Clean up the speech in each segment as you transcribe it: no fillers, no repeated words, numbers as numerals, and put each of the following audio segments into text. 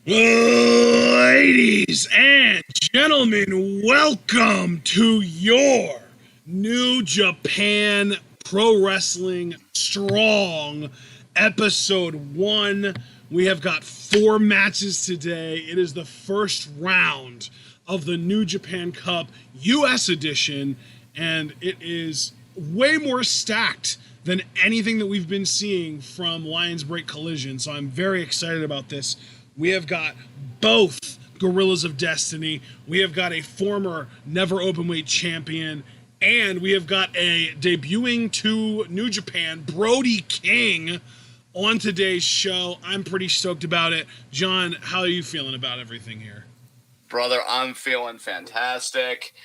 Ladies and gentlemen, welcome to your New Japan Pro Wrestling Strong episode 1. We have got 4 matches today. It is the first round of the New Japan Cup US edition, and it is way more stacked than anything that we've been seeing from Lions Break Collision. So I'm very excited about this. We have got both Gorillas of Destiny. We have got a former Never Openweight champion. And we have got a debuting to New Japan, Brody King, on today's show. I'm pretty stoked about it. John, how are you feeling about everything here? Brother, I'm feeling fantastic.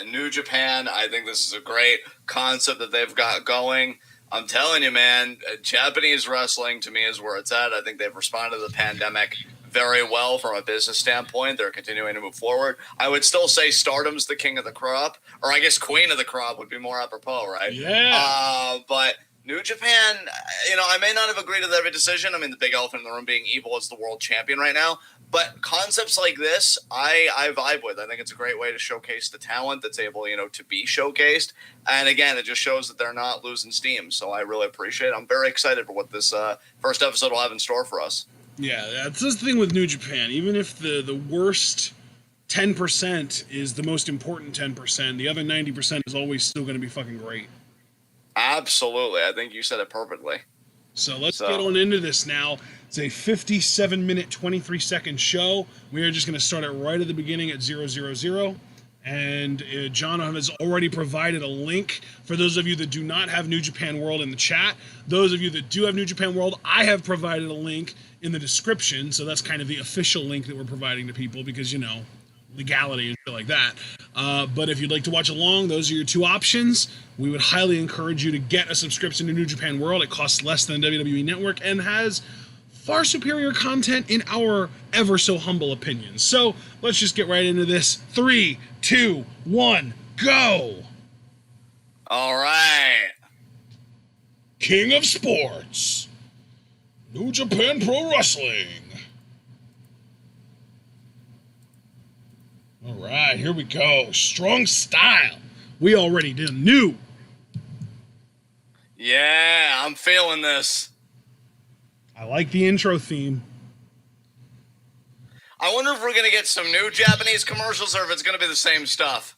New Japan, I think this is a great concept that they've got going. I'm telling you, man, Japanese wrestling to me is where it's at. I think they've responded to the pandemic very well from a business standpoint. They're continuing to move forward. I would still say Stardom's the king of the crop, or I guess queen of the crop would be more apropos, right? Yeah. But New Japan, I may not have agreed with every decision. I mean, the big elephant in the room being Evil as the world champion right now. But concepts like this, I vibe with. I think it's a great way to showcase the talent that's able, to be showcased. And again, it just shows that they're not losing steam. So I really appreciate it. I'm very excited for what this first episode will have in store for us. Yeah, that's the thing with New Japan. Even if the worst 10% is the most important 10%, the other 90% is always still going to be fucking great. Absolutely. I think you said it perfectly. So let's get on into this now. It's a 57-minute, 23-second show. We are just going to start it right at the beginning at 000. And John has already provided a link for those of you that do not have New Japan World in the chat. Those of you that do have New Japan World, I have provided a link in the description. So that's kind of the official link that we're providing to people because, legality and shit like that. But if you'd like to watch along, those are your 2 options. We would highly encourage you to get a subscription to New Japan World. It costs less than WWE Network and has far superior content in our ever so humble opinions. So let's just get right into this. 3, 2, 1, go! All right. King of Sports, New Japan Pro Wrestling. All right, here we go. Strong style. We already knew. Yeah, I'm feeling this. I like the intro theme. I wonder if we're going to get some new Japanese commercials or if it's going to be the same stuff.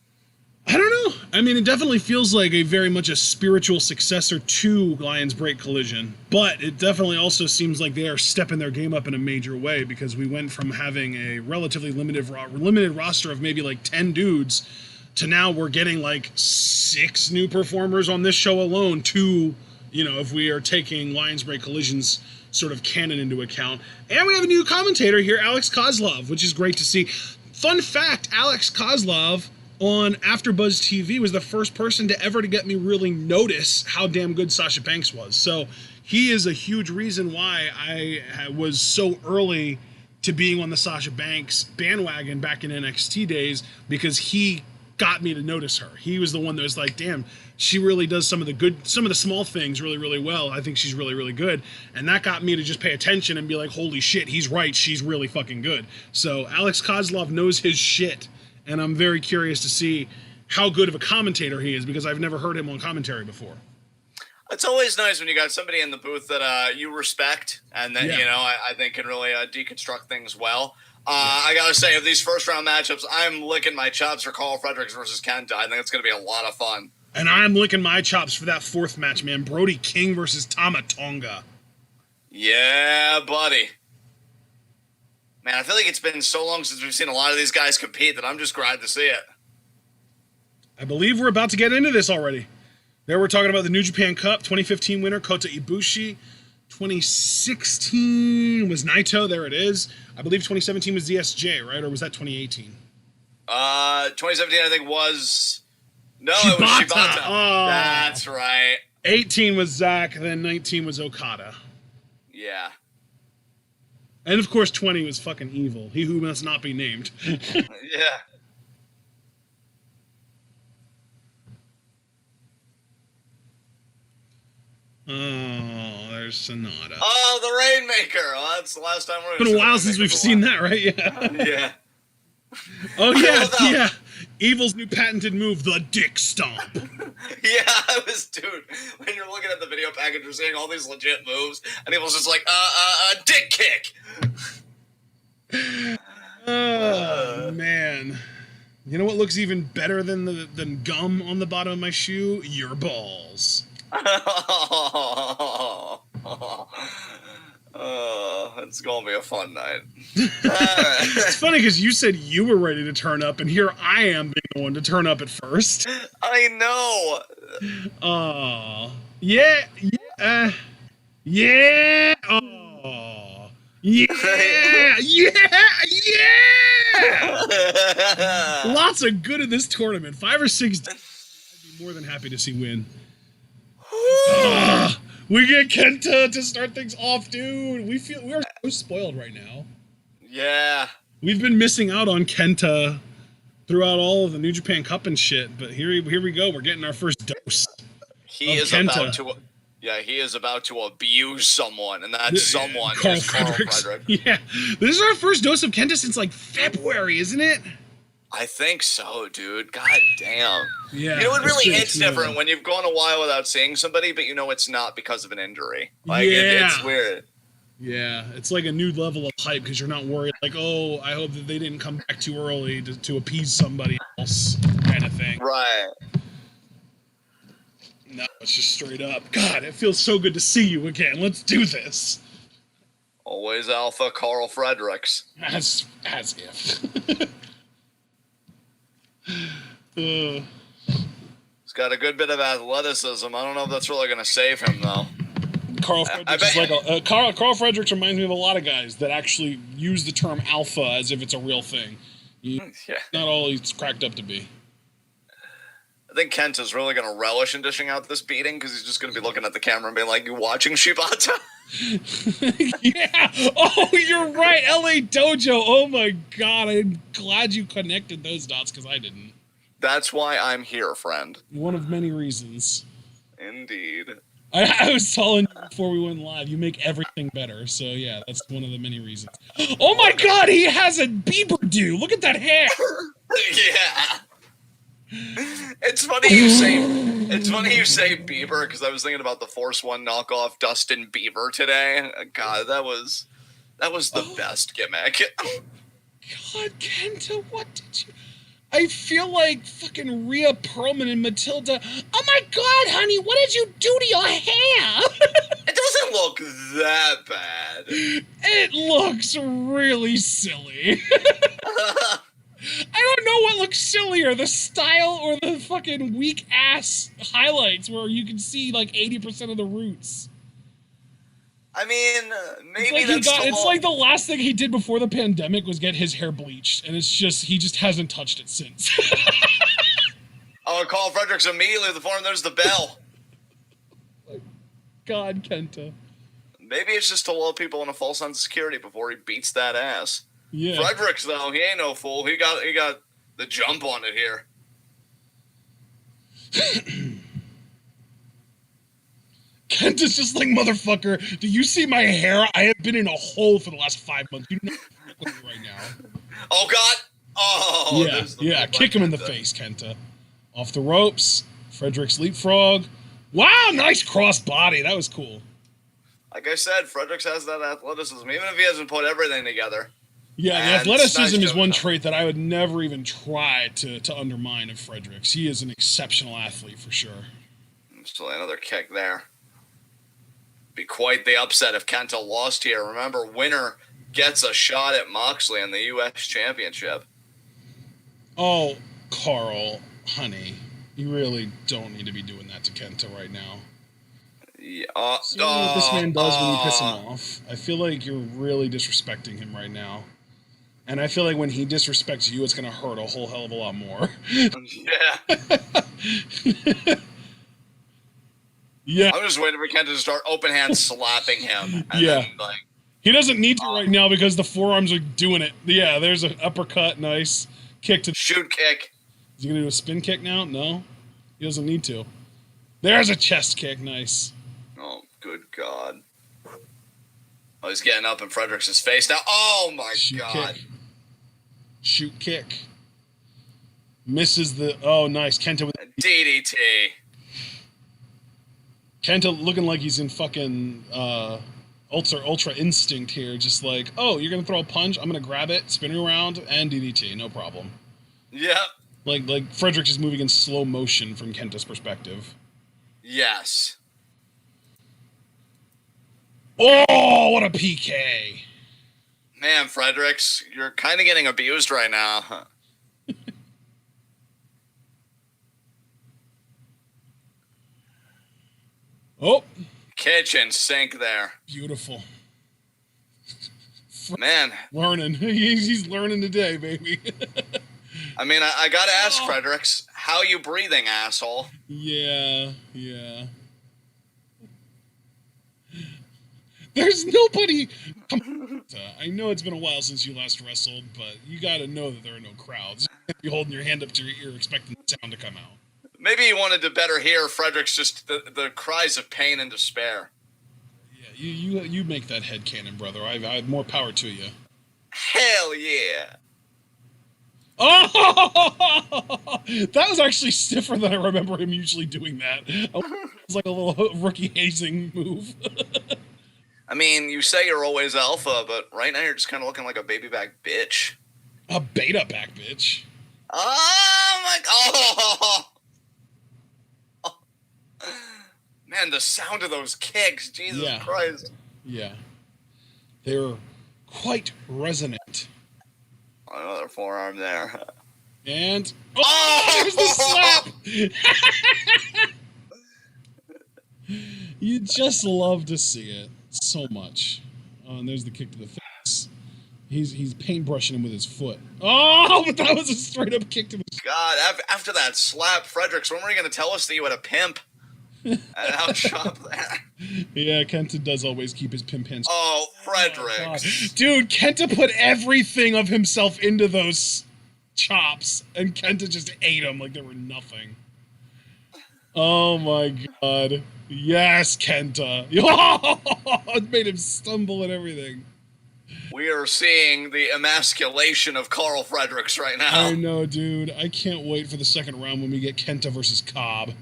I don't know. I mean, it definitely feels like very much a spiritual successor to Lions Break Collision, but it definitely also seems like they are stepping their game up in a major way because we went from having a relatively limited roster of maybe like 10 dudes to now we're getting like 6 new performers on this show alone, 2, if we are taking Lions Break Collision's sort of canon into account. And we have a new commentator here, Alex Kozlov, which is great to see. Fun fact, Alex Kozlov on AfterBuzz TV was the first person to get me really notice how damn good Sasha Banks was. So he is a huge reason why I was so early to being on the Sasha Banks bandwagon back in NXT days, because he got me to notice her. He was the one that was like, damn, she really does some of the small things really, really well. I think she's really, really good. And that got me to just pay attention and be like, holy shit, he's right. She's really fucking good. So Alex Kozlov knows his shit. And I'm very curious to see how good of a commentator he is, because I've never heard him on commentary before. It's always nice when you got somebody in the booth that you respect and that, I think can really deconstruct things well. I got to say, of these first-round matchups, I'm licking my chops for Karl Fredericks versus KENTA. I think it's going to be a lot of fun. And I'm licking my chops for that 4th match, man. Brody King versus Tama Tonga. Yeah, buddy. Man, I feel like it's been so long since we've seen a lot of these guys compete that I'm just glad to see it. I believe we're about to get into this already. There we're talking about the New Japan Cup, 2015 winner, Kota Ibushi. 2016 was Naito, there it is. I believe 2017 was DSJ, right? Or was that 2018? 2017, I think, was... No, Shibata. It was Shibata. Oh. That's right. 18 was Zack, then 19 was Okada. Yeah. And of course, 20 was fucking Evil. He who must not be named. Yeah. Oh, there's Sonata. Oh, the Rainmaker. Well, that's the last time we're It's been a while since we've seen that, right? Yeah. Yeah. Oh, yeah. Evil's new patented move, the Dick Stomp. Yeah, dude, when you're looking at the video package, you're seeing all these legit moves, and Evil's just like, dick kick. Oh, man. You know what looks even better than gum on the bottom of my shoe? Your balls. It's gonna be a fun night. It's funny because you said you were ready to turn up, and here I am being the one to turn up at first. I know. Oh, yeah. Oh, yeah. Lots of good in this tournament. 5 or 6. I'd be more than happy to see win. We get Kenta to start things off, dude. We are so spoiled right now. Yeah. We've been missing out on Kenta throughout all of the New Japan Cup and shit, but here we go. We're getting our first dose. He is about to abuse someone, and that someone is Karl Fredericks. Yeah. This is our first dose of Kenta since like February, isn't it? I think so, dude. God damn. Yeah. You know, it really hits different when you've gone a while without seeing somebody, but you know it's not because of an injury. Like, it's weird. Yeah, it's like a new level of hype because you're not worried, like, oh, I hope that they didn't come back too early to appease somebody else, kind of thing. Right. No, it's just straight up. God, it feels so good to see you again. Let's do this. Always Alpha Karl Fredericks. As if. He's got a good bit of athleticism. I don't know if that's really going to save him, though. Karl Fredericks reminds me of a lot of guys that actually use the term alpha as if it's a real thing. Not all he's cracked up to be. I think Kenta's really going to relish in dishing out this beating because he's just going to be looking at the camera and being like, "You watching, Shibata?" Yeah. Oh, you're right. LA Dojo. Oh my God. I'm glad you connected those dots because I didn't. That's why I'm here, friend. One of many reasons. Indeed. I was telling you before we went live, you make everything better. So yeah, that's one of the many reasons. Oh my God, he has a Bieber do. Look at that hair. Yeah. It's funny you say Bieber because I was thinking about the Force One knockoff Dustin Bieber today. God, that was the best gimmick. God, Kenta, what did you? I feel like fucking Rhea Perlman and Matilda. Oh my God, honey, what did you do to your hair? It doesn't look that bad. It looks really silly. I don't know what looks sillier, the style or the fucking weak ass highlights where you can see like 80% of the roots. I mean, maybe it's like the last thing he did before the pandemic was get his hair bleached, and it's just he just hasn't touched it since. Oh, Karl Fredericks immediately the form. There's the bell. God, Kenta. Maybe it's just to lull people in a false sense of security before he beats that ass. Yeah. Fredericks, though, he ain't no fool. He got the jump on it here. Kenta's just like, motherfucker, do you see my hair? I have been in a hole for the last 5 months. You know right now. Oh, God. Oh. Yeah. Kick him in the face, Kenta. Off the ropes. Fredericks leapfrog. Wow, nice cross body. That was cool. Like I said, Fredericks has that athleticism, even if he hasn't put everything together. Yeah, the athleticism is one trait that I would never even try to undermine of Fredericks. He is an exceptional athlete for sure. Still another kick there. Be quite the upset if Kenta lost here. Remember, winner gets a shot at Moxley in the U.S. Championship. Oh, Karl, honey, you really don't need to be doing that to Kenta right now. Yeah, See what this man does when you piss him off. I feel like you're really disrespecting him right now. And I feel like when he disrespects you, it's going to hurt a whole hell of a lot more. Yeah. Yeah. I'm just waiting for Kenta to start open hand slapping him. And yeah. Then, like, he doesn't need to right now because the forearms are doing it. Yeah, there's an uppercut. Nice. Kick to... Shoot kick. Is he going to do a spin kick now? No. He doesn't need to. There's a chest kick. Nice. Oh, good God. Oh, he's getting up in Fredericks' face now. Oh, my God. Kick. Shoot kick. Misses the... Oh, nice. Kenta with... DDT. Kenta looking like he's in fucking ultra instinct here. Just like, oh, you're going to throw a punch? I'm going to grab it, spin it around, and DDT. No problem. Yep. Like Fredericks is moving in slow motion from Kenta's perspective. Yes. Oh, what a PK. Man, Fredericks, you're kind of getting abused right now. Oh. Kitchen sink there. Beautiful. Man. Learning. He's learning today, baby. I mean, I gotta ask, Fredericks, how you breathing, asshole? Yeah. There's nobody... I know it's been a while since you last wrestled, but you gotta know that there are no crowds. You can't be holding your hand up to your ear expecting the sound to come out. Maybe you wanted to better hear Fredericks just the cries of pain and despair. Yeah, you make that headcanon, brother. I have more power to you. Hell yeah. Oh! That was actually stiffer than I remember him usually doing that. It was like a little rookie hazing move. I mean, you say you're always alpha, but right now you're just kind of looking like a baby back bitch. A beta back bitch. Oh my god! Oh. Man, the sound of those kicks, Jesus Christ. Yeah. They're quite resonant. Another forearm there. And... Oh! There's the slap! You just love to see it so much. Oh, and there's the kick to the face. He's paintbrushing him with his foot. Oh, but that was a straight-up kick to the... God, after that slap, Fredericks, when were you going to tell us that you had a pimp? And out shop there. Yeah, Kenta does always keep his pimp hands. Oh, Fredericks. Oh, dude, Kenta put everything of himself into those chops, and Kenta just ate them like they were nothing. Oh my god. Yes, Kenta. It made him stumble and everything. We are seeing the emasculation of Karl Fredericks right now. I know, dude. I can't wait for the second round when we get Kenta versus Cobb.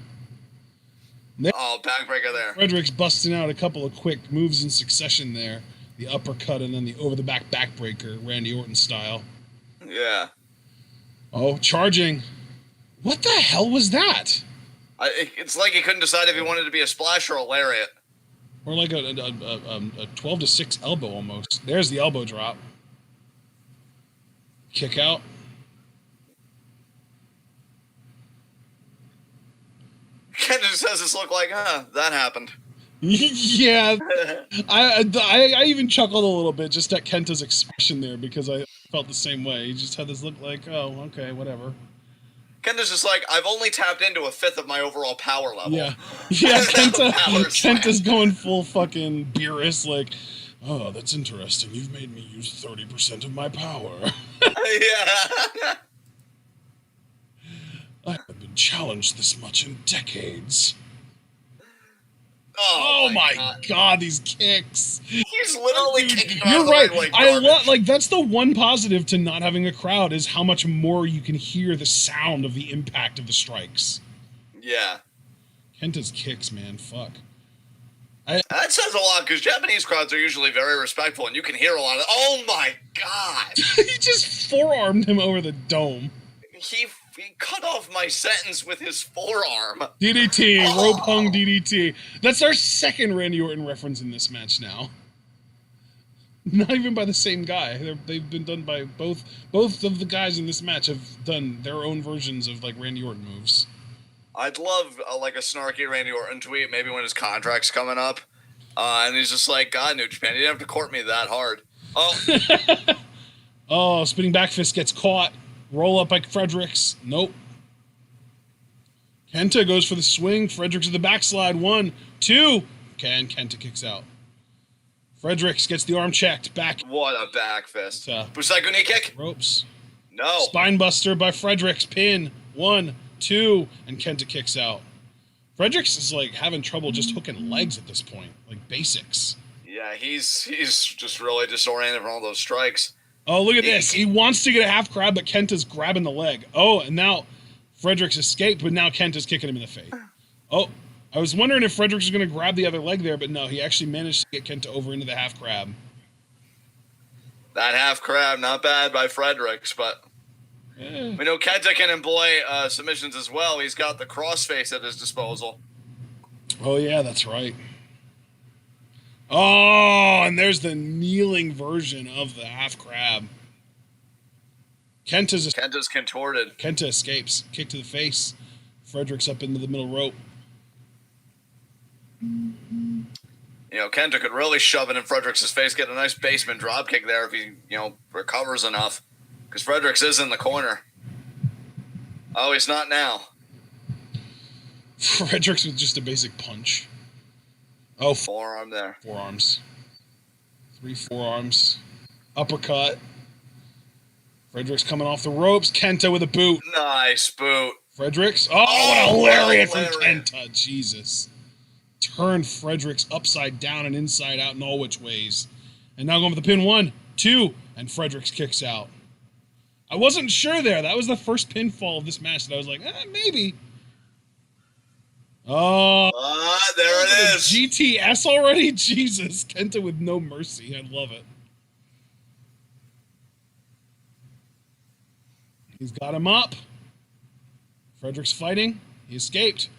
Oh, backbreaker there. Fredericks busting out a couple of quick moves in succession there. The uppercut and then the over-the-back backbreaker, Randy Orton style. Yeah. Oh, charging. What the hell was that? It's like he couldn't decide if he wanted to be a splash or a lariat. Or like a 12-6 elbow almost. There's the elbow drop. Kick out. Kenta just says this look like, that happened. Yeah. I even chuckled a little bit just at Kenta's expression there because I felt the same way. He just had this look like, oh, okay, whatever. Kenta's just like, I've only tapped into a fifth of my overall power level. Yeah, Kenta's going full fucking Beerus, like, oh, that's interesting. You've made me use 30% of my power. Yeah. I haven't been challenged this much in decades. Oh my god, these kicks. He's literally kicking You're off right. the way I love, like, that's the one positive to not having a crowd is how much more you can hear the sound of the impact of the strikes. Yeah. Kenta's kicks, man, fuck. That says a lot, because Japanese crowds are usually very respectful, and you can hear a lot of... Oh my god! He just forearmed him over the dome. He cut off my sentence with his forearm. DDT, rope hung DDT. That's our second Randy Orton reference in this match now. Not even by the same guy. They've been done by both of the guys in this match have done their own versions of like Randy Orton moves. I'd love like a snarky Randy Orton tweet, maybe when his contract's coming up, and he's just like, "God, New Japan, you didn't have to court me that hard." Oh, oh, spinning back fist gets caught. Roll up by Fredericks. Nope. Kenta goes for the swing. Fredericks with the backslide. 1, 2. Okay, and Kenta kicks out. Fredericks gets the arm checked. Back. What a back fist. Busaiku knee kick. Ropes. No. Spinebuster by Fredericks. Pin. 1, 2. And Kenta kicks out. Fredericks is like having trouble just hooking legs at this point. Like basics. Yeah, he's just really disoriented from all those strikes. Oh, look at this. He wants to get a half crab, but Kenta's grabbing the leg. Oh, and now Fredericks escaped, but now Kenta's kicking him in the face. Oh, I was wondering if Fredericks was going to grab the other leg there, but no, he actually managed to get Kenta over into the half crab. That half crab, not bad by Fredericks, but we know Kenta can employ submissions as well. He's got the crossface at his disposal. Oh, yeah, that's right. Oh, and there's the kneeling version of the half crab. Kenta's contorted. Kenta escapes. Kick to the face. Fredericks up into the middle rope. You know, Kenta could really shove it in Fredericks' face, get a nice basement dropkick there if he, recovers enough. Because Fredericks is in the corner. Oh, he's not now. Fredericks with just a basic punch. Oh, forearm there. Forearms. 3 forearms. Uppercut. Fredericks coming off the ropes. Kenta with a boot. Nice boot. Fredericks. Oh, what a lariat from Kenta. Jesus. Turned Fredericks upside down and inside out in all which ways. And now going for the pin. 1, 2, and Fredericks kicks out. I wasn't sure there. That was the first pinfall of this match that I was like, maybe. Oh, there it is. GTS already? Jesus. Kenta with no mercy. I love it. He's got him up. Fredericks fighting. He escaped.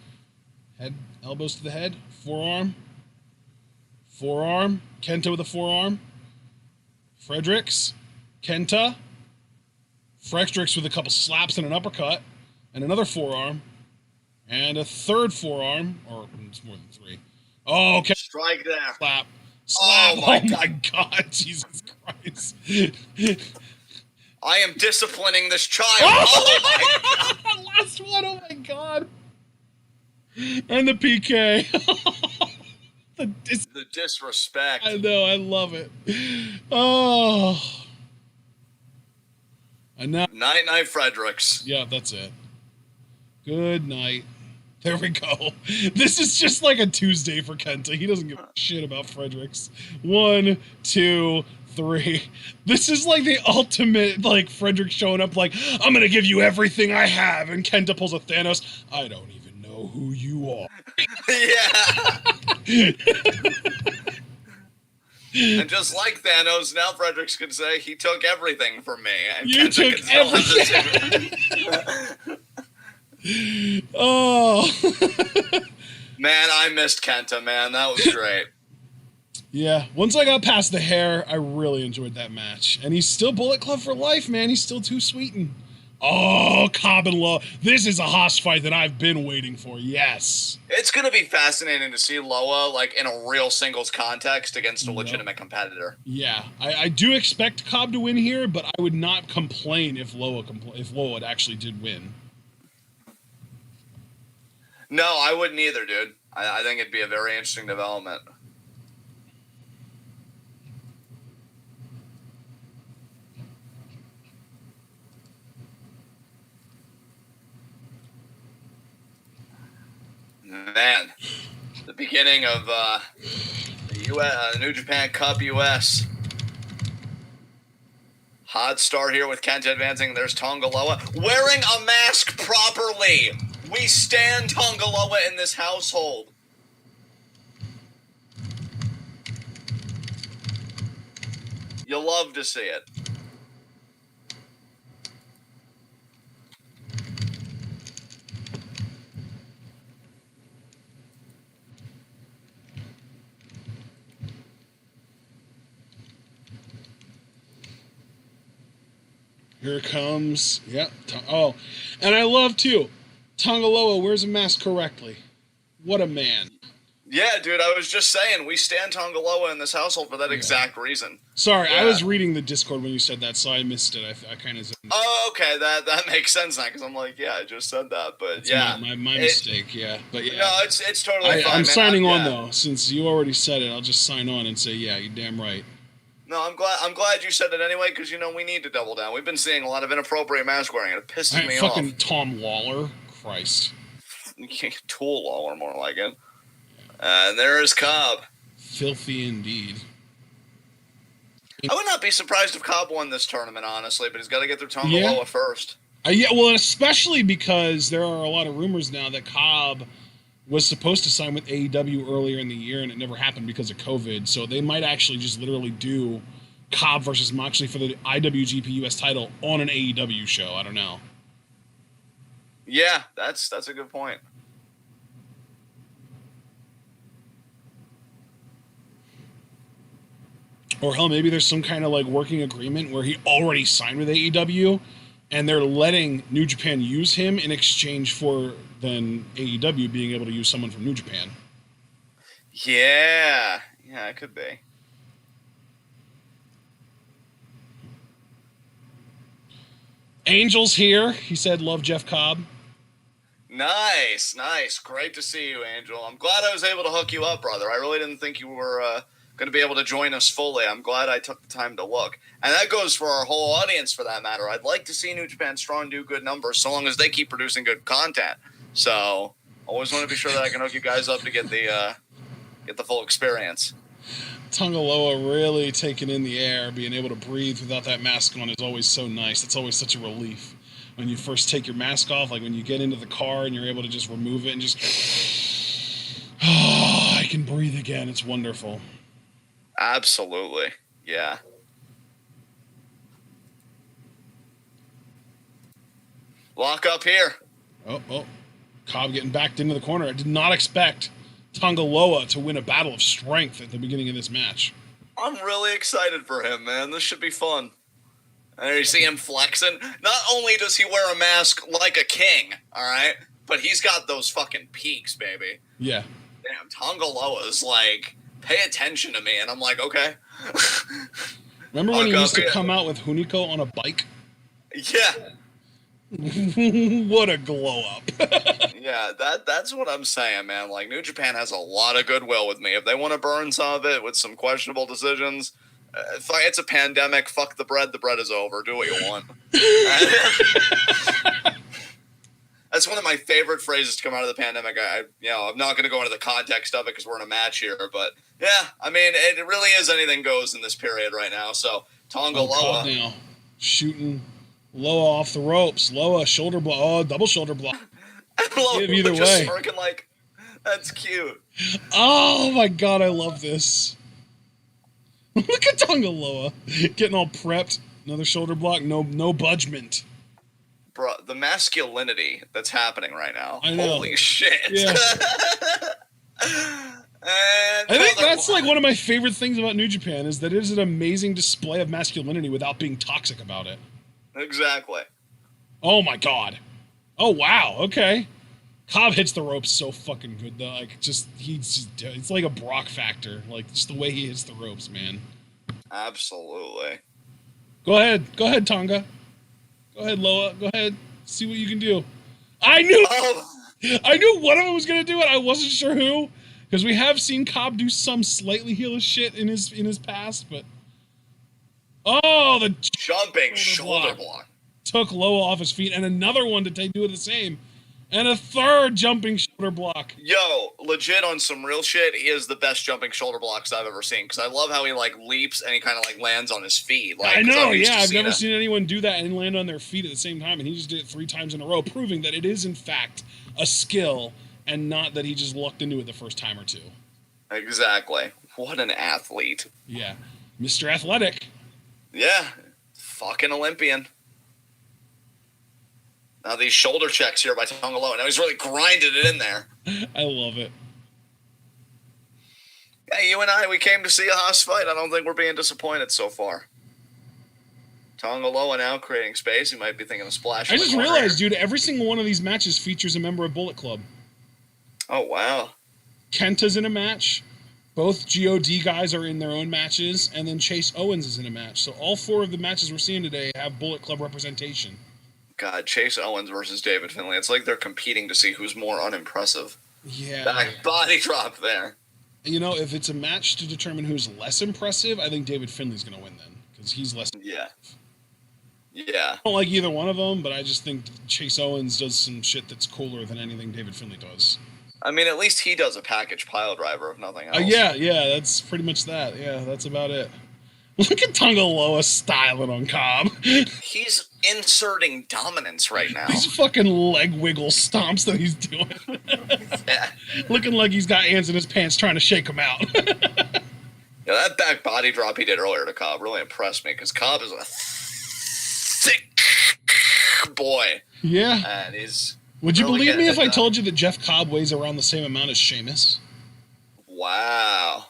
Head, elbows to the head. Forearm. Forearm. Kenta with a forearm. Fredericks. Kenta. Fredericks with a couple slaps and an uppercut. And another forearm. And a third forearm, or it's more than 3. Oh, okay. Strike there. Slap. Oh my God, Jesus Christ. I am disciplining this child. Oh my God. Last one, oh my God. And the PK. the disrespect. I know, I love it. Oh. And now. Night, Fredericks. Yeah, that's it. Good night. There we go. This is just like a Tuesday for Kenta. He doesn't give a shit about Fredericks. 1, 2, 3. This is like the ultimate, like, Fredericks showing up like, I'm gonna give you everything I have. And Kenta pulls a Thanos. I don't even know who you are. Yeah. And just like Thanos, now Fredericks can say, he took everything from me. And You Kenta took everything. Oh. Man, I missed Kenta, man. That was great. Yeah, once I got past the hair, I really enjoyed that match. And he's still Bullet Club for life, man. He's still too sweetened. Oh, Cobb and Loa. This is a Haas fight that I've been waiting for, yes. It's going to be fascinating to see Loa, like, in a real singles context against a legitimate competitor. Yeah, I do expect Cobb to win here, but I would not complain if Loa actually did win. No, I wouldn't either, dude. I think it'd be a very interesting development. Man, the beginning of the New Japan Cup US. Hot start here with Kenta advancing. There's Tonga Loa wearing a mask properly. We stand Tonga Loa in this household. You'll love to see it. Here it comes. Yep. Oh, and I love, too, Tonga Loa wears a mask correctly. What a man. Yeah, dude, I was just saying, we stand Tonga Loa in this household for that exact reason. Sorry, I was reading the Discord when you said that, so I missed it. I kind of... Oh, okay, that makes sense now, because I'm like, yeah, I just said that, but that's my mistake, yeah. But yeah. No, it's totally fine, I'm signing on, though. Since you already said it, I'll just sign on and say, yeah, you're damn right. No, I'm glad you said it anyway, because, we need to double down. We've been seeing a lot of inappropriate mask wearing, and it pisses me off. Fucking Tom Waller. Christ. Tool Waller, more like it. And there is Cobb. Filthy indeed. I would not be surprised if Cobb won this tournament, honestly, but he's got to get through Tonga Yeah. first. Yeah, well, especially because there are a lot of rumors now that Cobb was supposed to sign with AEW earlier in the year, and it never happened because of COVID. So they might actually just literally do Cobb versus Moxley for the IWGP US title on an AEW show. I don't know. Yeah, that's a good point. Or hell, maybe there's some kind of like working agreement where he already signed with AEW, and they're letting New Japan use him in exchange for then AEW being able to use someone from New Japan. Yeah, it could be. Angel's here. He said, "Love Jeff Cobb." Nice. Great to see you, Angel. I'm glad I was able to hook you up, brother. I really didn't think you were going to be able to join us fully. I'm glad I took the time to look. And that goes for our whole audience, for that matter. I'd like to see New Japan Strong do good numbers so long as they keep producing good content. So always want to be sure that I can hook you guys up to get the full experience. Tonga really taking in the air, being able to breathe without that mask on is always so nice. It's always such a relief. When you first take your mask off, like when you get into the car and you're able to just remove it and just, I can breathe again. It's wonderful. Absolutely. Yeah. Lock up here. Oh. Cobb getting backed into the corner. I did not expect Tonga to win a battle of strength at the beginning of this match. I'm really excited for him, man. This should be fun. And you see him flexing. Not only does he wear a mask like a king, all right, but he's got those fucking peaks, baby. Yeah. Damn, Tonga is like, pay attention to me. And I'm like, okay. Remember when he used to come out with Hunico on a bike? Yeah. What a glow up. Yeah, that's what I'm saying, man. Like, New Japan has a lot of goodwill with me. If they want to burn some of it with some questionable decisions, it's a pandemic. Fuck the bread. The bread is over. Do what you want. That's one of my favorite phrases to come out of the pandemic. I'm not going to go into the context of it because we're in a match here, but yeah, I mean, it really is anything goes in this period right now. So Tonga Loa now shooting Loa off the ropes. Loa shoulder block. Oh, double shoulder block. Either way, smirking like, that's cute. Oh my god, I love this. Look at Tonga Loa getting all prepped. Another shoulder block. No budgement. Bro, the masculinity that's happening right now. I know. Holy shit. Yeah. I think that's like one of my favorite things about New Japan is that it is an amazing display of masculinity without being toxic about it. Exactly. Oh my god. Oh wow. Okay. Cobb hits the ropes so fucking good though. Like it's like a Brock factor. Like just the way he hits the ropes, man. Absolutely. Go ahead, Tonga. Go ahead, Loa. Go ahead. See what you can do. I knew one of them was gonna do it. I wasn't sure who, because we have seen Cobb do some slightly heelish shit in his past, but the jumping shoulder block took Loa off his feet, and another one to do the same. And a third jumping shoulder block. Yo, legit on some real shit, he is the best jumping shoulder blocks I've ever seen. Because I love how he like leaps and he kind of like lands on his feet. Like, I know, yeah. I've never seen anyone do that and land on their feet at the same time. And he just did it 3 times in a row, proving that it is in fact a skill and not that he just lucked into it the first time or two. Exactly. What an athlete. Yeah. Mr. Athletic. Yeah. Fucking Olympian. Now these shoulder checks here by Tonga Loa. Now he's really grinded it in there. I love it. Hey, you and I, we came to see a Haas fight. I don't think we're being disappointed so far. Tonga Loa now creating space. You might be thinking of splash. I just realized, dude, every single one of these matches features a member of Bullet Club. Oh, wow. Kenta's in a match. Both GOD guys are in their own matches. And then Chase Owens is in a match. So all 4 of the matches we're seeing today have Bullet Club representation. God, Chase Owens versus David Finlay. It's like they're competing to see who's more unimpressive. Yeah. Back body drop there. You know, if it's a match to determine who's less impressive, I think David Finlay's going to win then. Because he's less impressive. Yeah. I don't like either one of them, but I just think Chase Owens does some shit that's cooler than anything David Finlay does. I mean, at least he does a package pile driver, if nothing else. Yeah, that's pretty much that. Yeah, that's about it. Look at Tonga Loa styling on Cobb. He's inserting dominance right now. These fucking leg wiggle stomps that he's doing. Yeah. Looking like he's got hands in his pants trying to shake him out. Yeah, that back body drop he did earlier to Cobb really impressed me because Cobb is a thick boy. Yeah. And he's. Would you really believe me if I done. told you that Jeff Cobb weighs around the same amount as Sheamus? Wow.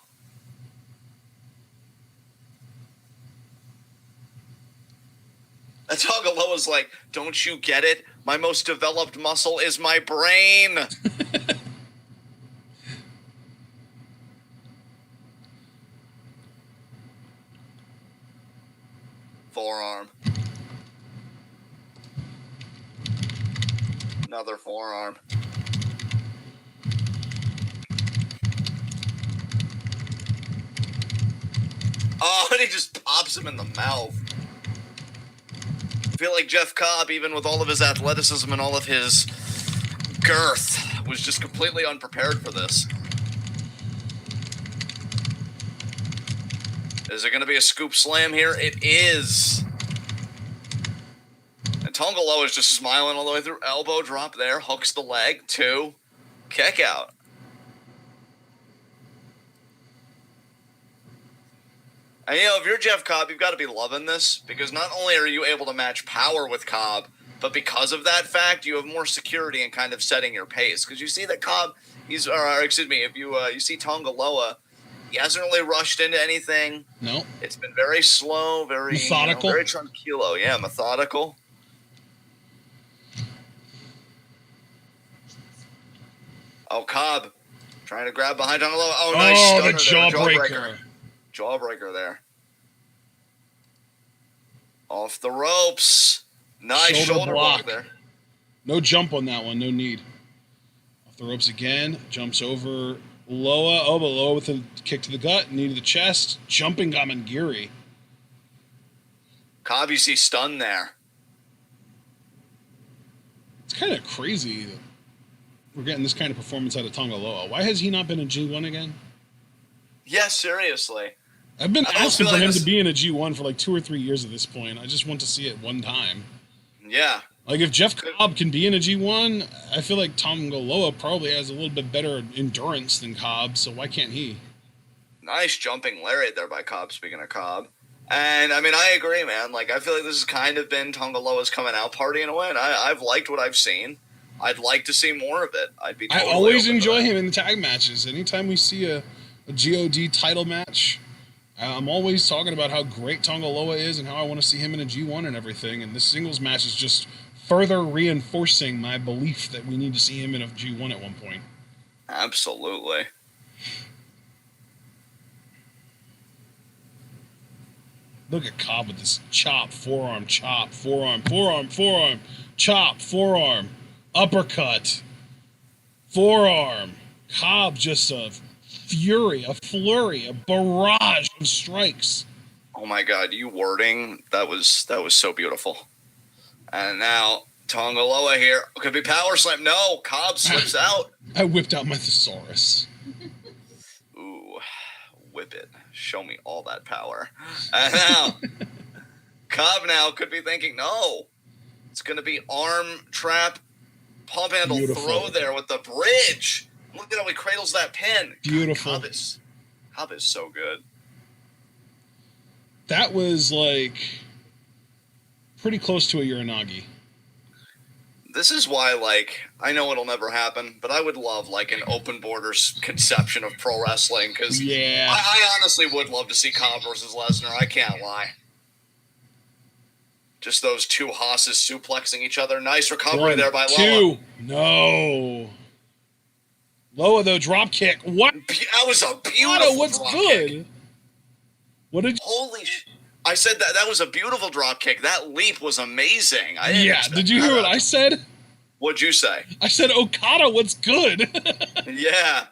And Tonga Loa's like, don't you get it? My most developed muscle is my brain. Forearm. Another forearm. Oh, and he just pops him in the mouth. I feel like Jeff Cobb, even with all of his athleticism and all of his girth, was just completely unprepared for this. Is it going to be a scoop slam here? It is. And Tonga Loa is just smiling all the way through. Elbow drop there. Hooks the leg. 2. Kick out. And, you know, if you're Jeff Cobb, you've got to be loving this because not only are you able to match power with Cobb, but because of that fact, you have more security in kind of setting your pace. Because you see that Cobb, if you see Tonga Loa, he hasn't really rushed into anything. No. It's been very slow, very methodical. Very tranquilo. Yeah, methodical. Oh, Cobb trying to grab behind Tonga Loa. Oh, nice stunner the jawbreaker. Jawbreaker there. Off the ropes. Nice shoulder block there. No jump on that one. No need. Off the ropes again. Jumps over Loa. Oh, but Loa with a kick to the gut. Knee to the chest. Jumping Gamangiri. Cobb, you see stunned there. It's kind of crazy that we're getting this kind of performance out of Tonga Loa. Why has he not been a G1 again? Yeah, seriously. I've been asking for him to be in a G1 for like 2 or 3 years at this point. I just want to see it one time. Yeah. Like if Jeff Cobb can be in a G1, I feel like Tonga Loa probably has a little bit better endurance than Cobb, so why can't he? Nice jumping lariat there by Cobb, speaking of Cobb. And, I mean, I agree, man. Like, I feel like this has kind of been Tonga Loa's coming out party in a way, and I've liked what I've seen. I'd like to see more of it. I'd be totally I always enjoy him in the tag matches. Anytime we see a GOD title match, I'm always talking about how great Tonga Loa is and how I want to see him in a G1 and everything. And this singles match is just further reinforcing my belief that we need to see him in a G1 at one point. Absolutely. Look at Cobb with this chop, forearm, chop, forearm, forearm, forearm, chop, forearm, uppercut, forearm. Cobb just a fury, a flurry, a barrage of strikes. Oh my God, you wording, that was so beautiful. And now Tonga Loa here. Could be power slam. No, Cobb slips out. I whipped out my thesaurus. Ooh, whip it. Show me all that power. And now, Cobb now could be thinking, no, it's going to be arm trap, pump handle throw there with the bridge. Look at how he cradles that pin. Beautiful. Cobb is so good. That was like pretty close to a Uranagi. This is why, like, I know it'll never happen, but I would love, like, an open borders conception of pro wrestling, because I honestly would love to see Cobb versus Lesnar. I can't lie. Just those two hosses suplexing each other. Nice recovery there by Loa. No. Loa, though, drop kick. What? That was a beautiful what's drop good? Kick. What did you... Holy I said that was a beautiful drop kick. That leap was amazing. Did you hear what I said? What'd you say? I said, Okada, what's good? Yeah.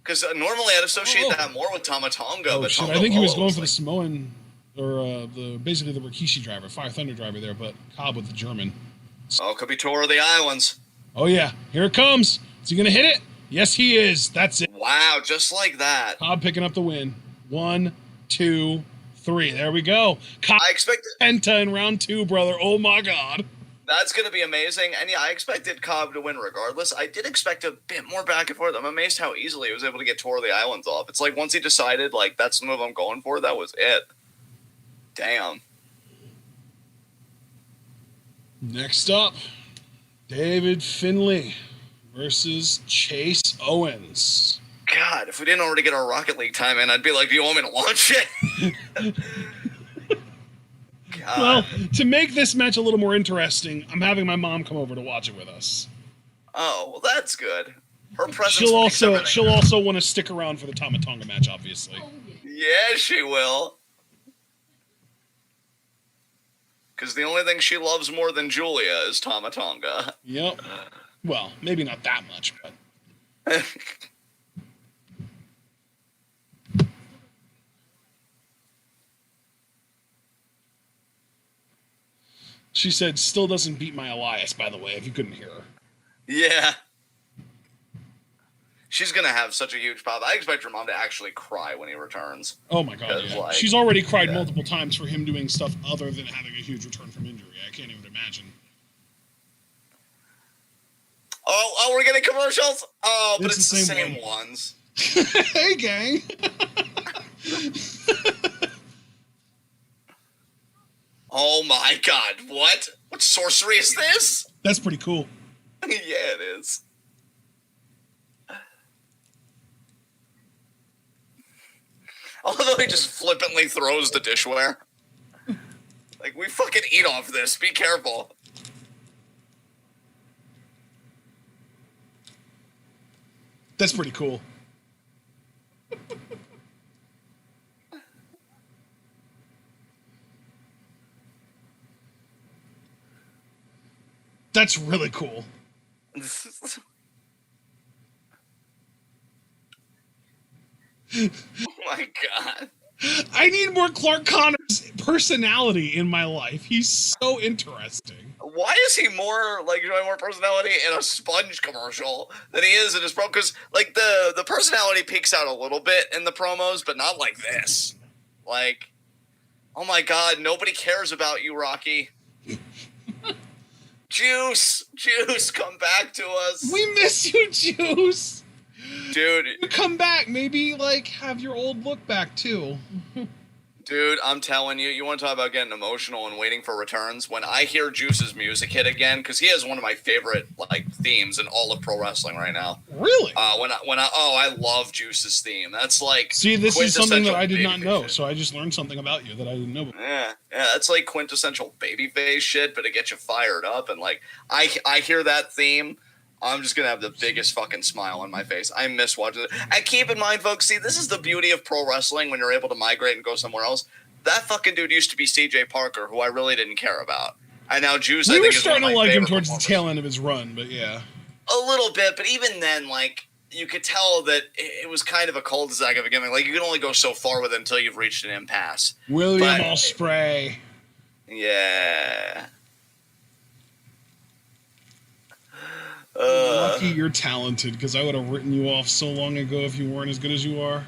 Because normally I'd associate that more with Tonga. But shit. I think he was going for the Samoan, or basically the Rikishi driver, Fire Thunder driver there, but Cobb with the German. Oh, could be Tour of the Islands. Oh, yeah. Here it comes. Is he going to hit it? Yes, he is. That's it. Wow, just like that. Cobb picking up the win. 1, 2, 3. There we go. I expected KENTA in round 2, brother. Oh my God. that's going to be amazing. And yeah, I expected Cobb to win regardless. I did expect a bit more back and forth. I'm amazed how easily he was able to get Tour of the Islands off. It's like once he decided, like, that's the move I'm going for, that was it. Damn. Next up, David Finlay versus Chase Owens. God, if we didn't already get our Rocket League time in, I'd be like, do you want me to launch it? God. Well, to make this match a little more interesting, I'm having my mom come over to watch it with us. Oh, well, that's good. Her presence She'll also want to stick around for the Tama Tonga match, obviously. Yeah, she will. Because the only thing she loves more than Julia is Tama Tonga. Yep. Well, maybe not that much, but... She said, still doesn't beat my Elias, by the way, if you couldn't hear her. Yeah. She's going to have such a huge pop. I expect her mom to actually cry when he returns. Oh, my God, yeah. Like, she's already cried multiple times for him doing stuff other than having a huge return from injury. I can't even imagine. Oh, we're getting commercials? Oh, but it's the same one. ones. Hey, gang. Oh, my God. What? What sorcery is this? That's pretty cool. Yeah, it is. Although he just flippantly throws the dishware. Like, we fucking eat off this. Be careful. That's pretty cool. That's really cool. Oh my God. I need more Clark Connor's personality in my life. He's so interesting. Why is he more showing more personality in a sponge commercial than he is in his promo? Because like the personality peeks out a little bit in the promos, but not like this. Like, oh my God, nobody cares about you, Rocky. Juice, come back to us. We miss you, Juice. Dude, you come back, maybe like have your old look back too. Dude, I'm telling you, you want to talk about getting emotional and waiting for returns? When I hear Juice's music hit again, because he has one of my favorite themes in all of pro wrestling right now. Really? I love Juice's theme. That's like, see, this is something that I did not know, so I just learned something about you that I didn't know before. Yeah, that's like quintessential babyface shit, but it gets you fired up, and like I hear that theme, I'm just going to have the biggest fucking smile on my face. I miss watching it. And keep in mind, folks, see, this is the beauty of pro wrestling when you're able to migrate and go somewhere else. That fucking dude used to be CJ Parker, who I really didn't care about. And now Juice, I think, is one of my favorite. We were starting to like him towards the tail end of his run, but yeah. A little bit, but even then, like, you could tell that it was kind of a cul-de-sac of a gimmick. Like, you can only go so far with it until you've reached an impasse. William Ospreay. Yeah. Lucky you're talented, because I would have written you off so long ago if you weren't as good as you are.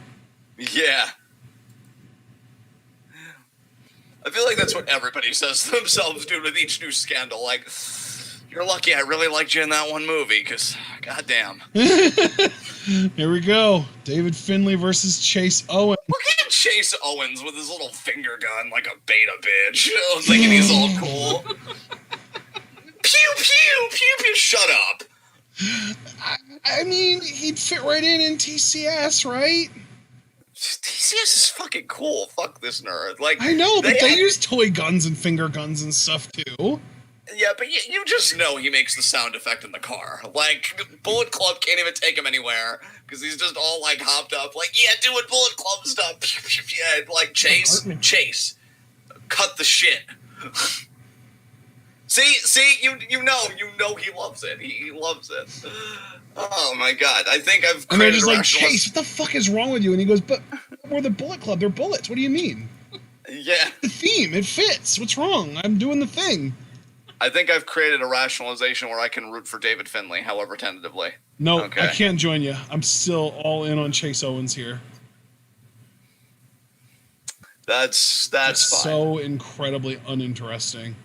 Yeah. I feel like that's what everybody says to themselves, dude, with each new scandal. Like, you're lucky I really liked you in that one movie, because, goddamn. Here we go. David Finlay versus Chase Owens. Look at Chase Owens with his little finger gun like a beta bitch. I was thinking he's all cool. Pew, pew, pew, pew. Shut up. I mean, he'd fit right in TCS, right? TCS is fucking cool. Fuck this nerd. Like, I know, but they use toy guns and finger guns and stuff too. Yeah, but you just know he makes the sound effect in the car. Like, Bullet Club can't even take him anywhere because he's just all like hopped up. Like, yeah, doing Bullet Club stuff. Yeah, like Chase, cut the shit. See, you know he loves it. He loves it. Oh my God, I think I've. And they're just like, Chase, what the fuck is wrong with you? And he goes, but we're the Bullet Club. They're bullets. What do you mean? Yeah. The theme, it fits. What's wrong? I'm doing the thing. I think I've created a rationalization where I can root for David Finlay, however tentatively. No, okay. I can't join you. I'm still all in on Chase Owens here. That's fine. So incredibly uninteresting.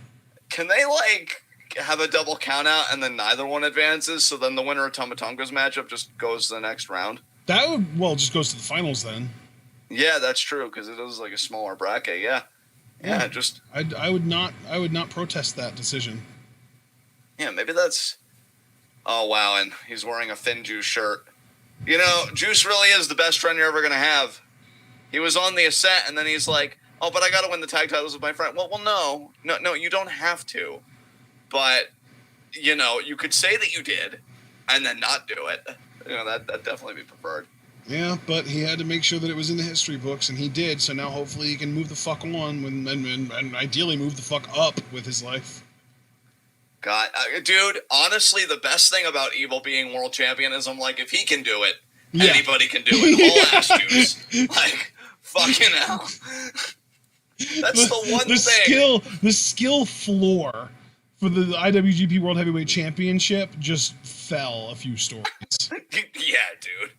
Can they like have a double count out and then neither one advances? So then the winner of Tonga's matchup just goes to the next round. That would just goes to the finals then. Yeah, that's true because it is like a smaller bracket. Yeah. Just I would not protest that decision. Yeah, maybe that's. Oh wow, and he's wearing a Finn Juice shirt. You know, Juice really is the best friend you're ever gonna have. He was on the ascent, and then he's like, "Oh, but I gotta win the tag titles with my friend." Well, no, you don't have to. But you know, you could say that you did, and then not do it. You know, that definitely be preferred. Yeah, but he had to make sure that it was in the history books, and he did. So now hopefully he can move the fuck on, and ideally move the fuck up with his life. God, dude, honestly, the best thing about Evil being world champion is I'm like, if he can do it, anybody can do it. Whole ass juice. Like, fucking hell. That's the one thing. The skill floor for the IWGP World Heavyweight Championship just fell a few stories. Yeah, dude.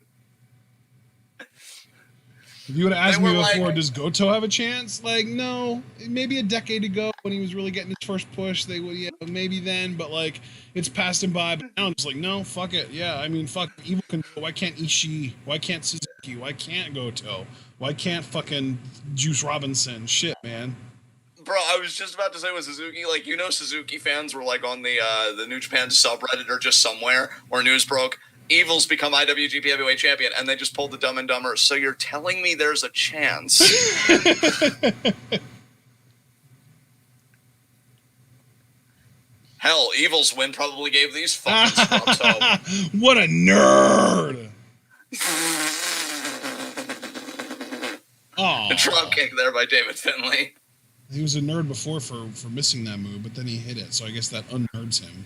If you would have asked me before, does Goto have a chance? Like, no. Maybe a decade ago when he was really getting his first push, they would, maybe then. But, like, it's passed him by. But now I'm just like, no, fuck it. Yeah, I mean, fuck. Evil can go. Why can't Ishii? Why can't Suzuki? Why can't Goto? Why can't fucking Juice Robinson? Shit, man. Bro, I was just about to say with Suzuki, like, you know, Suzuki fans were, like, on the New Japan subreddit or just somewhere where news broke. Evil's become IWGP Heavyweight Champion, and they just pulled the Dumb and Dumber. So you're telling me there's a chance? Hell, Evil's win probably gave these fucking scrubs hope. What a nerd! A drop kick there by David Finlay. He was a nerd before for missing that move, but then he hit it, so I guess that unnerds him.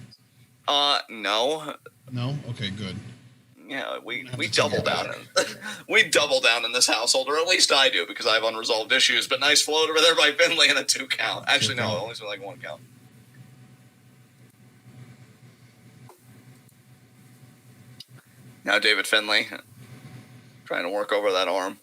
No. No? Okay, good. Yeah, we double down. We double down in this household, or at least I do, because I have unresolved issues. But nice float over there by Finlay and a 2 count. Actually, no, it only was like 1 count. Now David Finlay trying to work over that arm.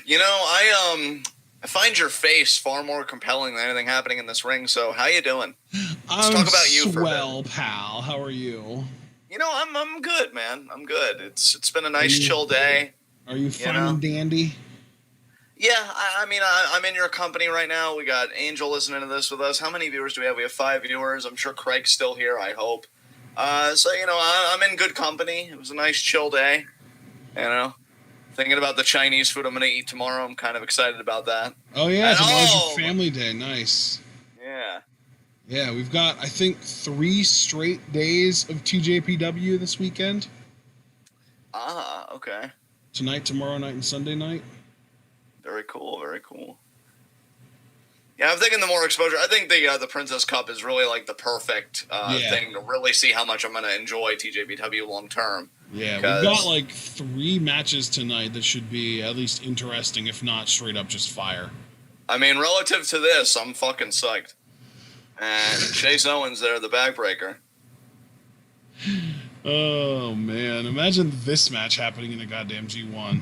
You know, I find your face far more compelling than anything happening in this ring. So, how you doing? Let's talk about you for a bit. Swell, pal. How are you? You know, I'm good, man. I'm good. It's been a nice chill day. Are you fine and dandy? Yeah, I mean, I'm in your company right now. We got Angel listening to this with us. How many viewers do we have? We have 5 viewers. I'm sure Craig's still here, I hope. So, you know, I'm in good company. It was a nice chill day. You know, thinking about the Chinese food I'm going to eat tomorrow. I'm kind of excited about that. Oh, yeah, tomorrow's your family day. Nice. Yeah. Yeah, we've got, I think, 3 straight days of TJPW this weekend. Ah, okay. Tonight, tomorrow night, and Sunday night. Very cool, very cool. Yeah, I'm thinking the more exposure. I think the Princess Cup is really like the perfect thing to really see how much I'm going to enjoy TJPW long term. Yeah, we've got like 3 matches tonight that should be at least interesting, if not straight up just fire. I mean, relative to this, I'm fucking psyched. And Chase Owens there, the backbreaker. Oh, man. Imagine this match happening in a goddamn G1.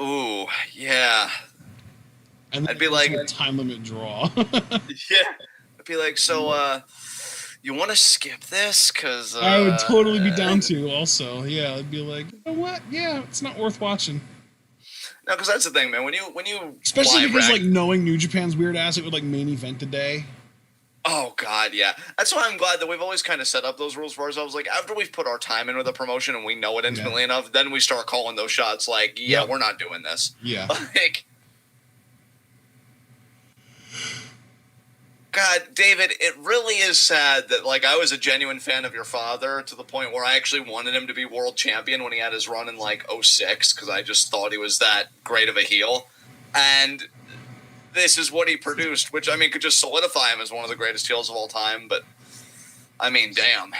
Ooh, yeah. And I'd be like a time limit draw. Yeah. I'd be like, so, you want to skip this? Because I would totally be down to also. Yeah, I'd be like, you know what? Yeah, it's not worth watching. No, because that's the thing, man. When you especially because like knowing New Japan's weird ass, it would like main event the day. Oh God, yeah. That's why I'm glad that we've always kind of set up those rules for ourselves. Like after we've put our time in with a promotion and we know it intimately enough, then we start calling those shots. Like, we're not doing this. Yeah. Like, God, David, it really is sad that like I was a genuine fan of your father to the point where I actually wanted him to be world champion when he had his run in like 06 because I just thought he was that great of a heel. And this is what he produced, which I mean could just solidify him as one of the greatest heels of all time. But I mean, damn.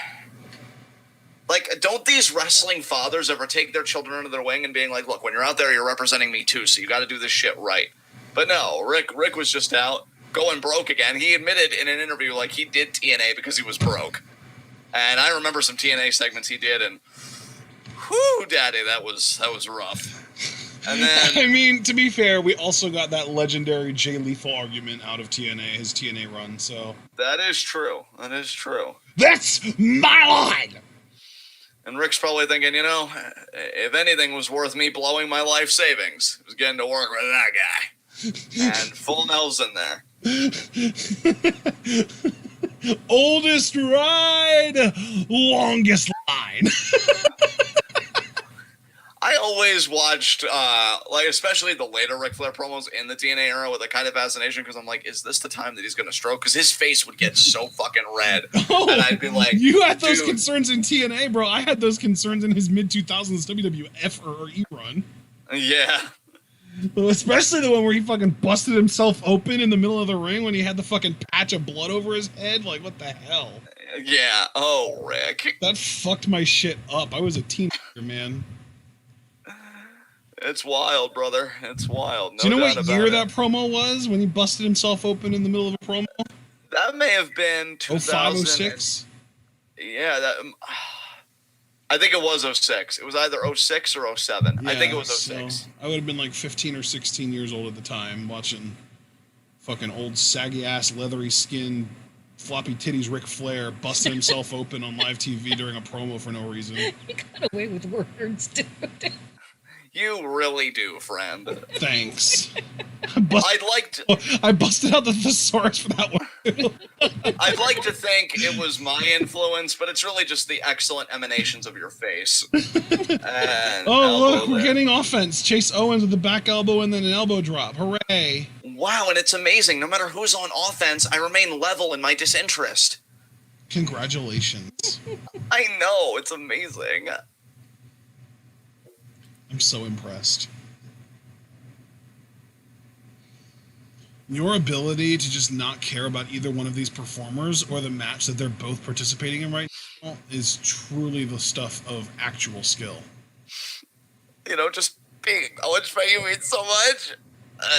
Like, don't these wrestling fathers ever take their children under their wing and being like, look, when you're out there, you're representing me too, so you got to do this shit right. But no, Rick was just out going broke again. He admitted in an interview like he did TNA because he was broke. And I remember some TNA segments he did, and whew, daddy, that was rough. And then, I mean, to be fair, we also got that legendary Jay Lethal argument out of TNA, his TNA run, so. That is true. That is true. That's my line! And Rick's probably thinking, you know, if anything was worth me blowing my life savings, it was getting to work with that guy. And full Nelson there. Oldest ride, longest line. I always watched, like, especially the later Ric Flair promos in the TNA era with a kind of fascination, because I'm like, is this the time that he's going to stroke? Because his face would get so fucking red. Oh, and I'd be like, you had those concerns in TNA, bro. I had those concerns in his mid-2000s WWF or E run. Yeah. Especially the one where he fucking busted himself open in the middle of the ring when he had the fucking patch of blood over his head. Like, what the hell? Yeah. Oh, Rick. That fucked my shit up. I was a teenager, man. It's wild, brother. It's wild. No, do you know doubt what about year it. that promo was when he busted himself open in the middle of a promo? That may have been 05, 06? Yeah, that. I think it was 06. It was either 06 or 07. Yeah, I think it was 06. So I would have been like 15 or 16 years old at the time watching fucking old saggy-ass, leathery skin, floppy titties Ric Flair busting himself open on live TV during a promo for no reason. You got away with words, dude. You really do, friend. Thanks. I busted out the thesaurus for that one. I'd like to think it was my influence, but it's really just the excellent emanations of your face. And look, we're getting offense. Chase Owens with the back elbow and then an elbow drop. Hooray. Wow, and it's amazing. No matter who's on offense, I remain level in my disinterest. Congratulations. I know, it's amazing. I'm so impressed. Your ability to just not care about either one of these performers or the match that they're both participating in right now is truly the stuff of actual skill. You know, just being acknowledged by you means so much.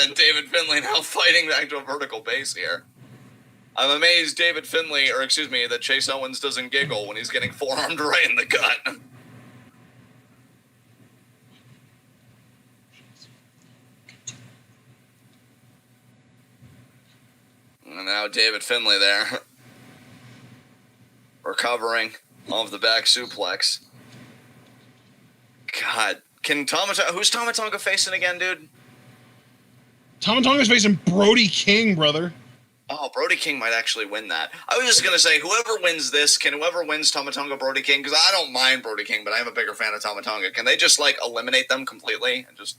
And David Finlay now fighting back to a vertical base here. I'm amazed that Chase Owens doesn't giggle when he's getting forearmed right in the gut. And now David Finlay there, recovering off the back suplex. God, who's Tama Tonga facing again, dude? Tama Tonga's facing Brody King, brother. Oh, Brody King might actually win that. I was just going to say, whoever wins this, whoever wins Tama Tonga, Brody King, because I don't mind Brody King, but I am a bigger fan of Tama Tonga. Can they just, like, eliminate them completely and just,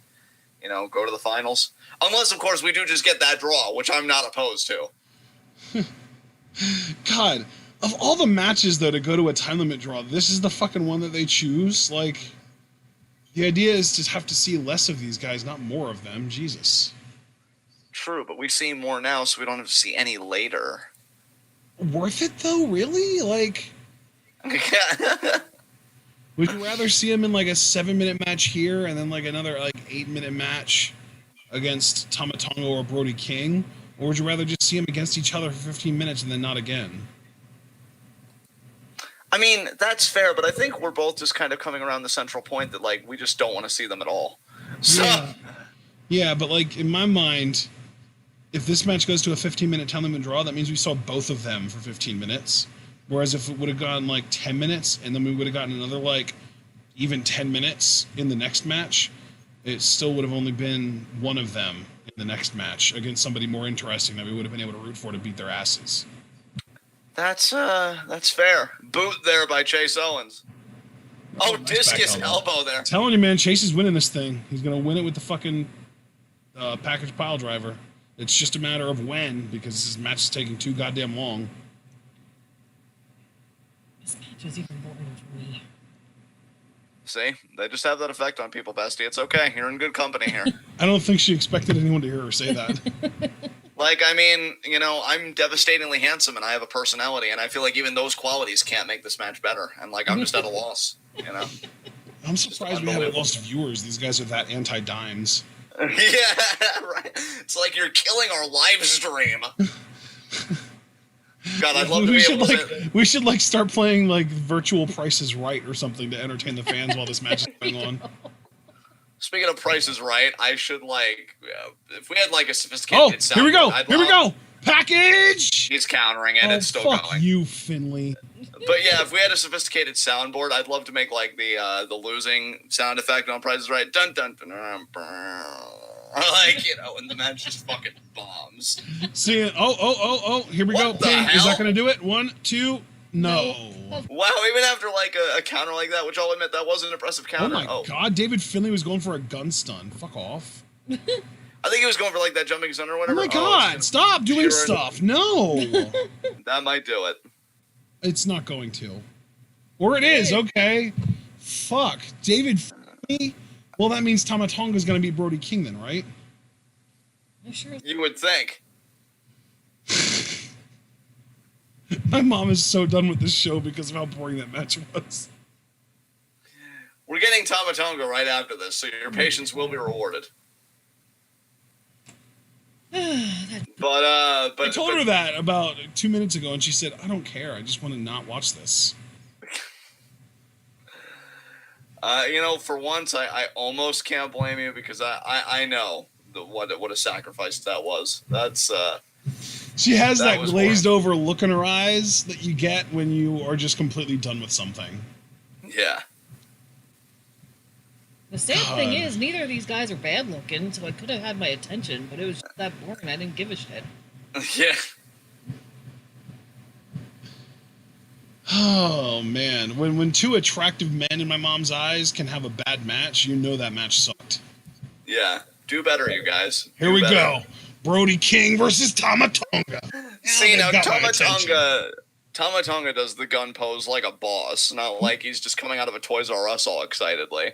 you know, go to the finals? Unless, of course, we do just get that draw, which I'm not opposed to. God, of all the matches, though, to go to a time limit draw, this is the fucking one that they choose? Like, the idea is to have to see less of these guys, not more of them. Jesus. True, but we see more now, so we don't have to see any later. Worth it, though? Really? Like, would you rather see him in, like, a 7-minute match here and then, like, another, like, 8-minute match against Tama Tonga or Brody King? Or would you rather just see them against each other for 15 minutes and then not again? I mean, that's fair, but I think we're both just kind of coming around the central point that, like, we just don't want to see them at all. So, yeah, but, like, in my mind, if this match goes to a 15-minute time limit draw, that means we saw both of them for 15 minutes. Whereas if it would have gone, like, 10 minutes, and then we would have gotten another, like, even 10 minutes in the next match, it still would have only been one of them in the next match against somebody more interesting that we would have been able to root for to beat their asses. That's fair. Boot there by Chase Owens. Oh, nice discus elbow there. I'm telling you, man, Chase is winning this thing. He's going to win it with the fucking package pile driver. It's just a matter of when, because this match is taking too goddamn long. This match was even boring for me. See? They just have that effect on people, Bestie. It's okay. You're in good company here. I don't think she expected anyone to hear her say that. Like, I mean, you know, I'm devastatingly handsome and I have a personality, and I feel like even those qualities can't make this match better. And like, I'm just at a loss, you know. I'm surprised we haven't lost viewers. These guys are that anti-dimes. Yeah, right. It's like you're killing our live stream. God, I'd love to be able to. We should like start playing like virtual Price is Right or something to entertain the fans while this match is going on. Speaking of Price is Right, I should like if we had like a sophisticated. Oh, here we go! Here we go! Package. He's countering it. It's still fuck going. You, Finlay. But yeah, if we had a sophisticated soundboard, I'd love to make like the losing sound effect on Price is Right. Dun dun dun dun. Like, you know, and the match just fucking bombs. See, oh, here we go. Ping. Is that going to do it? 1, 2, no. Wow, even after like a counter like that, which I'll admit that was an impressive counter. Oh my god, David Finlay was going for a gun stun. Fuck off. I think he was going for like that jumping stun or whatever. Oh my god, stop doing stuff. No. That might do it. It's not going to. Or it is, okay. Fuck. David Finlay? Well, that means Tonga is going to be Brody King then, right? Sure. You would think. My mom is so done with this show because of how boring that match was. We're getting Tama right after this, so your patience will be rewarded. But I told her that about 2 minutes ago, and she said, "I don't care. I just want to not watch this." You know, for once, I almost can't blame you because I know what a sacrifice that was. That's she has that glazed over look in her eyes that you get when you are just completely done with something. Yeah. The sad thing is, neither of these guys are bad looking, so I could have had my attention, but it was just that boring. I didn't give a shit. Yeah. Oh man, when two attractive men in my mom's eyes can have a bad match, you know that match sucked. Yeah, do better, you guys. Here we go, Brody King versus Tama Tonga. See now, Tama Tonga does the gun pose like a boss, not like he's just coming out of a Toys R Us all excitedly.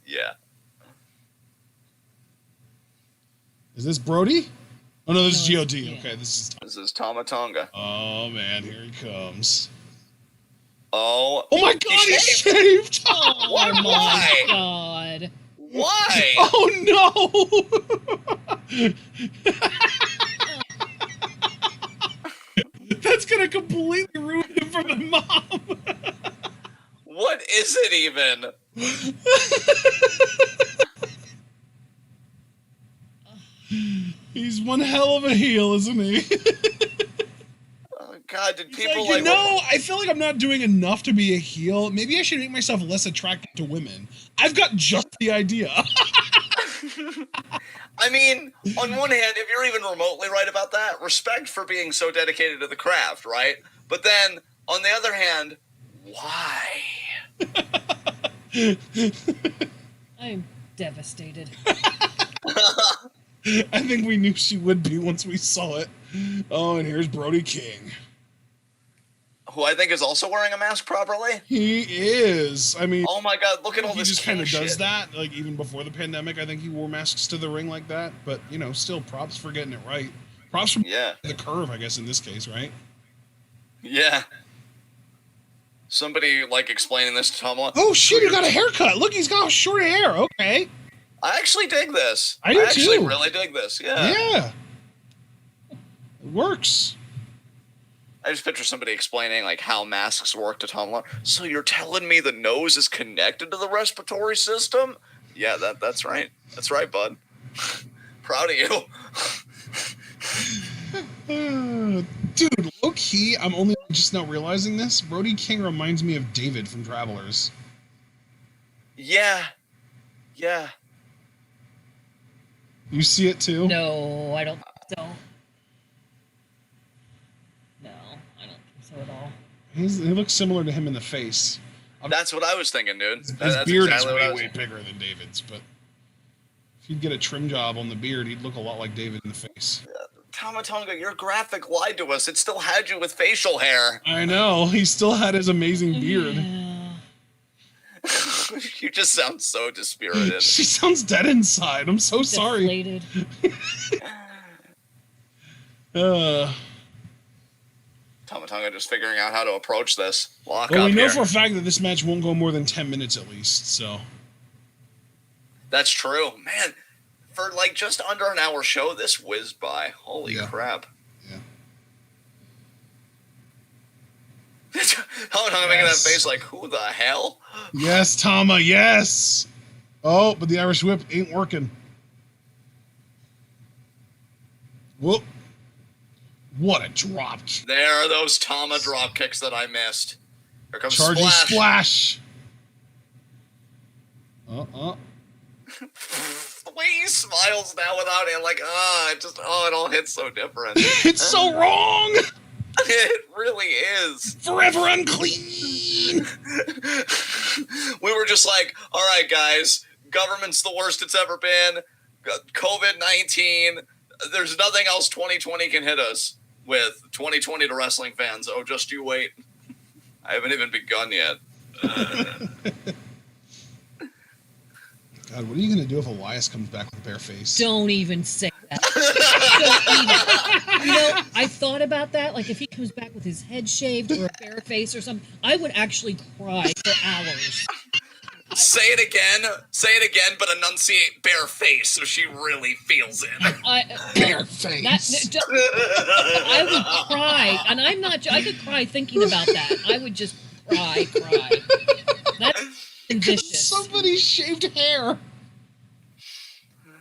Yeah. Is this Brody? Oh no, this is God. Okay, this is Tama Tonga. Oh man, here he comes. Oh my god, he's shaved! Oh what? Why? God. Why? Oh no! That's gonna completely ruin him for my mom. What is it even? He's one hell of a heel, isn't he? Oh God, did people like, I feel like I'm not doing enough to be a heel. Maybe I should make myself less attractive to women. I've got just the idea. I mean, on one hand, if you're even remotely right about that, respect for being so dedicated to the craft, right? But then, on the other hand, why? I'm devastated. I think we knew she would be once we saw it. Oh, and here's Brody King. Who I think is also wearing a mask properly. He is. I mean, oh my God, look at all this. He just kind of does shit. That. Like even before the pandemic, I think he wore masks to the ring like that. But you know, still props for getting it right. Props for the curve, I guess in this case, right? Yeah. Somebody like explaining this to Tama. Oh shit! He got a haircut. Look, he's got short hair. Okay. I actually dig this. I actually really dig this. Yeah. Yeah. It works. I just picture somebody explaining like how masks work to Tama. So you're telling me the nose is connected to the respiratory system? Yeah, that's right. That's right, bud. Proud of you. Dude, low key, I'm only just now realizing this. Brody King reminds me of David from Travelers. Yeah. Yeah. You see it too? No, I don't think so. No, I don't think so at all. He looks similar to him in the face. That's what I was thinking, dude. His beard is way bigger than David's, but if you'd get a trim job on the beard, he'd look a lot like David in the face. Tama Tonga, your graphic lied to us. It still had you with facial hair. I know. He still had his amazing beard. Yeah. You just sound so dispirited. She sounds dead inside. I'm so sorry. Deflated. Tonga just figuring out how to approach this. Lock Well, up we know here. for a fact that this match won't go more than 10 minutes at least, so. That's true. Man, for like just under an hour show, this whizzed by. Holy crap. Yeah. Tonga making that face like, who the hell? Yes, Tama, yes! Oh, but the Irish whip ain't working. Whoop. What a drop. There are those Tama drop kicks that I missed. Here comes Charging Splash. The way he smiles now without it, like, it all hits so different. It's so wrong! It really is. Forever unclean! We were just like, all right, guys, government's the worst it's ever been. COVID-19. There's nothing else 2020 can hit us with. 2020 to wrestling fans. Oh, just you wait. I haven't even begun yet. God, what are you going to do if Elias comes back with a bare face? Don't even say that. Don't even. You know, I thought about that. Like, if he comes back with his head shaved or a bare face or something, I would actually cry for hours. Say it again, but enunciate bare face so she really feels it. Bare face. I would cry, and I'm not. I could cry thinking about that. I would just cry. That's vicious. Somebody shaved hair.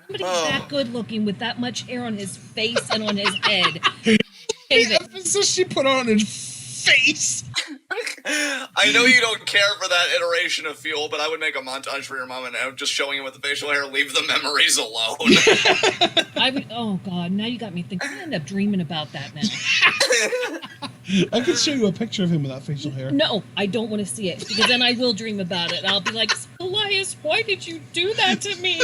Somebody that good looking with that much hair on his face and on his head. The emphasis she put on his face. I know you don't care for that iteration of Fuel, but I would make a montage for your mom and just showing him with the facial hair. Leave the memories alone. I would. Oh God! Now you got me thinking. I end up dreaming about that now. I could show you a picture of him with that facial hair. No, I don't want to see it because then I will dream about it. I'll be like, Elias, why did you do that to me?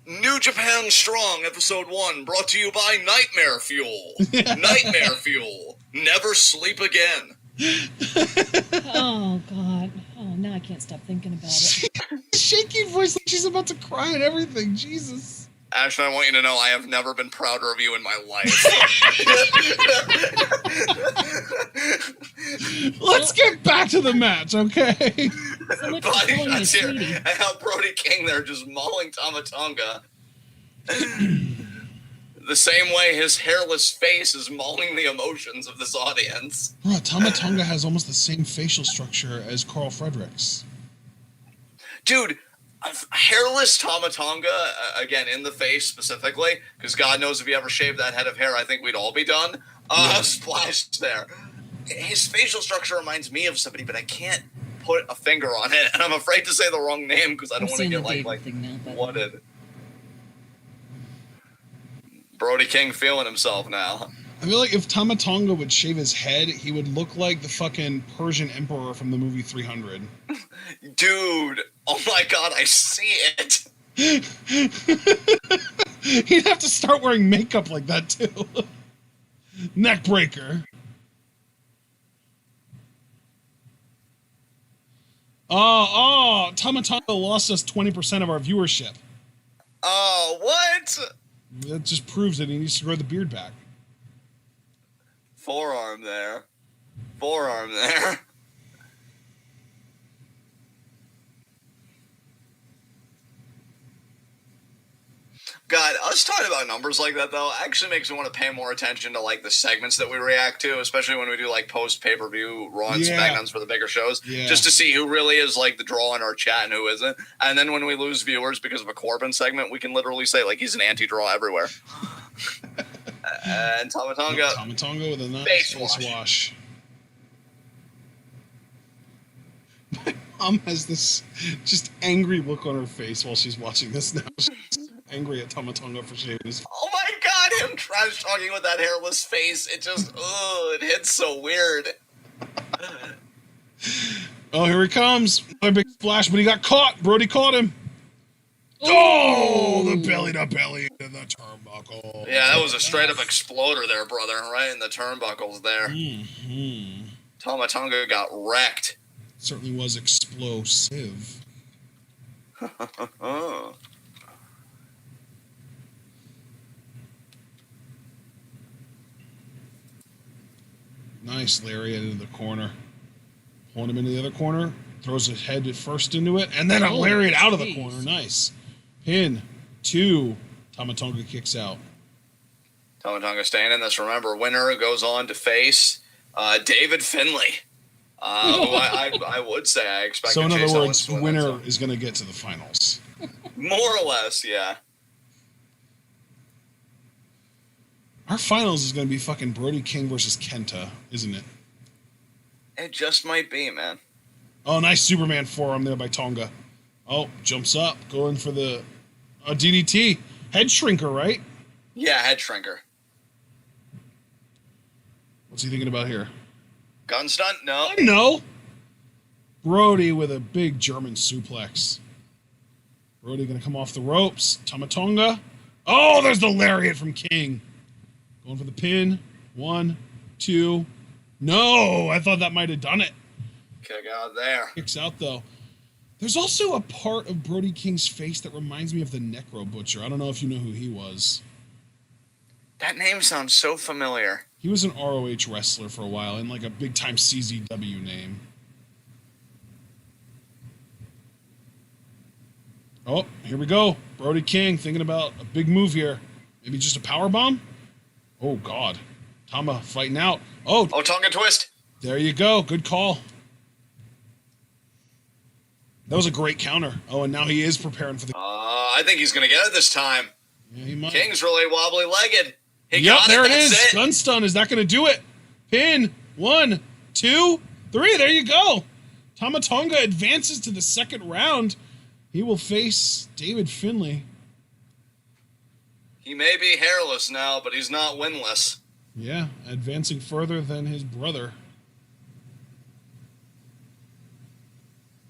New Japan Strong, Episode 1, brought to you by Nightmare Fuel. Nightmare Fuel. Never sleep again. Oh, God. Oh, now I can't stop thinking about it. Shaky voice like she's about to cry and everything. Jesus. Ashton, I want you to know I have never been prouder of you in my life. Let's get back to the match, okay? So much Body for calling you shots here. sweetie. And how Brody King there just mauling Tonga. The same way his hairless face is mauling the emotions of this audience. Bro, Tonga has almost the same facial structure as Karl Fredericks. Dude, hairless Tonga, again, in the face specifically, because God knows if he ever shaved that head of hair, I think we'd all be done. Splash there. His facial structure reminds me of somebody, but I can't put a finger on it, and I'm afraid to say the wrong name because I don't want to get whatted. Brody King feeling himself now. I feel like if Tonga would shave his head, he would look like the fucking Persian emperor from the movie 300. Dude, oh my God, I see it. He'd have to start wearing makeup like that too. Neck breaker. Tonga lost us 20% of our viewership. Oh, what? That just proves that he needs to grow the beard back. Forearm there. God, us talking about numbers like that, though, actually makes me want to pay more attention to, like, the segments that we react to, especially when we do, like, post-pay-per-view Raw and SmackDowns for the bigger shows, just to see who really is, like, the draw in our chat and who isn't. And then when we lose viewers because of a Corbin segment, we can literally say, like, he's an anti-draw everywhere. And Tonga with a nice face wash. My mom has this just angry look on her face while she's watching this now. She's angry at Tonga for shaving his face. Oh my God, him trash talking with that hairless face. It just, it hits so weird. Oh, here he comes. Another big splash, but he got caught. Brody caught him. Oh, the belly to belly into the turnbuckle. Yeah, that was a straight up exploder there, brother, right in the turnbuckles there. Mm-hmm. Tonga got wrecked. Certainly was explosive. Nice lariat into the corner. Pulling him into the other corner. Throws his head at first into it. And then a lariat out of the corner. Nice. Pin. 2. Tonga kicks out. Tonga staying in this. Remember, winner goes on to face David Finlay. Who I would say I expect. So in other words, the winner is going to get to the finals. More or less, yeah. Our finals is going to be fucking Brody King versus Kenta, isn't it? It just might be, man. Oh, nice Superman forearm there by Tonga. Oh, jumps up, going for the DDT. Head shrinker, right? Yeah, head shrinker. What's he thinking about here? Gun stunt? No. No. Brody with a big German suplex. Brody going to come off the ropes. Tonga. Oh, there's the lariat from King. Going for the pin. 1, 2. No, I thought that might have done it. Kick out there. Kicks out, though. There's also a part of Brody King's face that reminds me of the Necro Butcher. I don't know if you know who he was. That name sounds so familiar. He was an ROH wrestler for a while and like a big-time CZW name. Oh, here we go. Brody King thinking about a big move here. Maybe just a power bomb? Oh, God. Tama fighting out. Oh, Tonga twist. There you go. Good call. That was a great counter. Oh, and now he is preparing for the... I think he's going to get it this time. Yeah, he might. King's really wobbly-legged. Yep, there it is. Gun stun. Is that going to do it? Pin. 1, 2, 3. There you go. Tonga advances to the second round. He will face David Finlay. He may be hairless now, but he's not winless. Yeah, advancing further than his brother.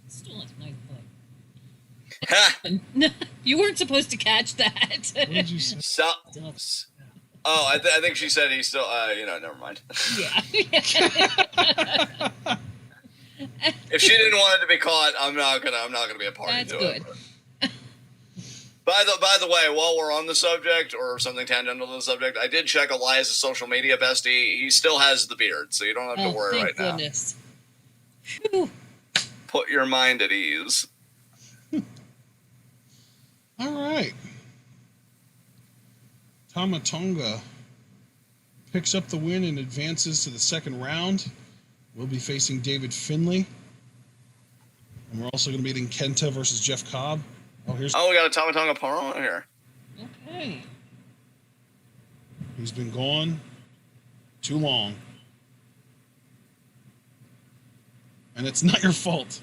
Still a nice play. You weren't supposed to catch that. What did you say? I think she said he's still. Never mind. Yeah. If she didn't want it to be caught, I'm not gonna be a party That's to good. it. By the way, while we're on the subject, or something tangential to the subject, I did check Elias's social media bestie. He still has the beard, so you don't have to worry right now. Goodness. Whew. Put your mind at ease. All right. Tonga picks up the win and advances to the second round. We'll be facing David Finlay. And we're also going to be meeting Kenta versus Jeff Cobb. We got a Tonga promo here. Okay. He's been gone too long. And it's not your fault.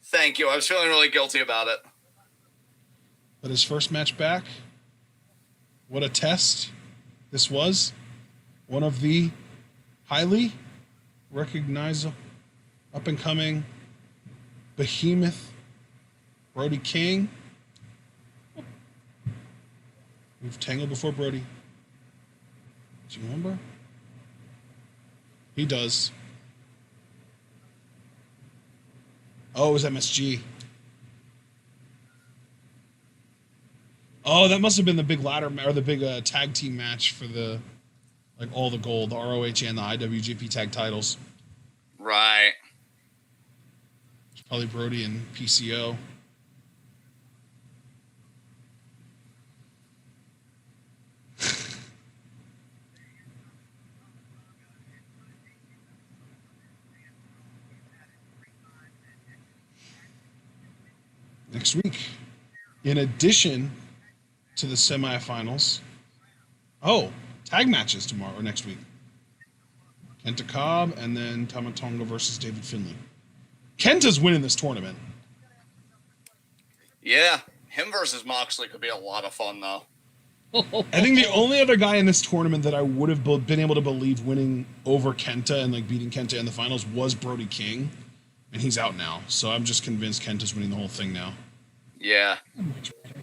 Thank you. I was feeling really guilty about it. But his first match back, what a test this was. One of the highly recognizable, up-and-coming behemoth Brody King. We've tangled before Brody. Do you remember? He does. Oh, it was MSG. Oh, that must have been the big ladder or the big tag team match for the all the gold, the ROH and the IWGP tag titles. Right. It's probably Brody and PCO. Next week, in addition to the semifinals, tag matches tomorrow or next week. Kenta Cobb and then Tonga versus David Finlay. Kenta's winning this tournament. Yeah, him versus Moxley could be a lot of fun though. I think the only other guy in this tournament that I would have been able to believe winning over Kenta and beating Kenta in the finals was Brody King, and he's out now. So I'm just convinced Kenta's winning the whole thing now. Yeah. Much better.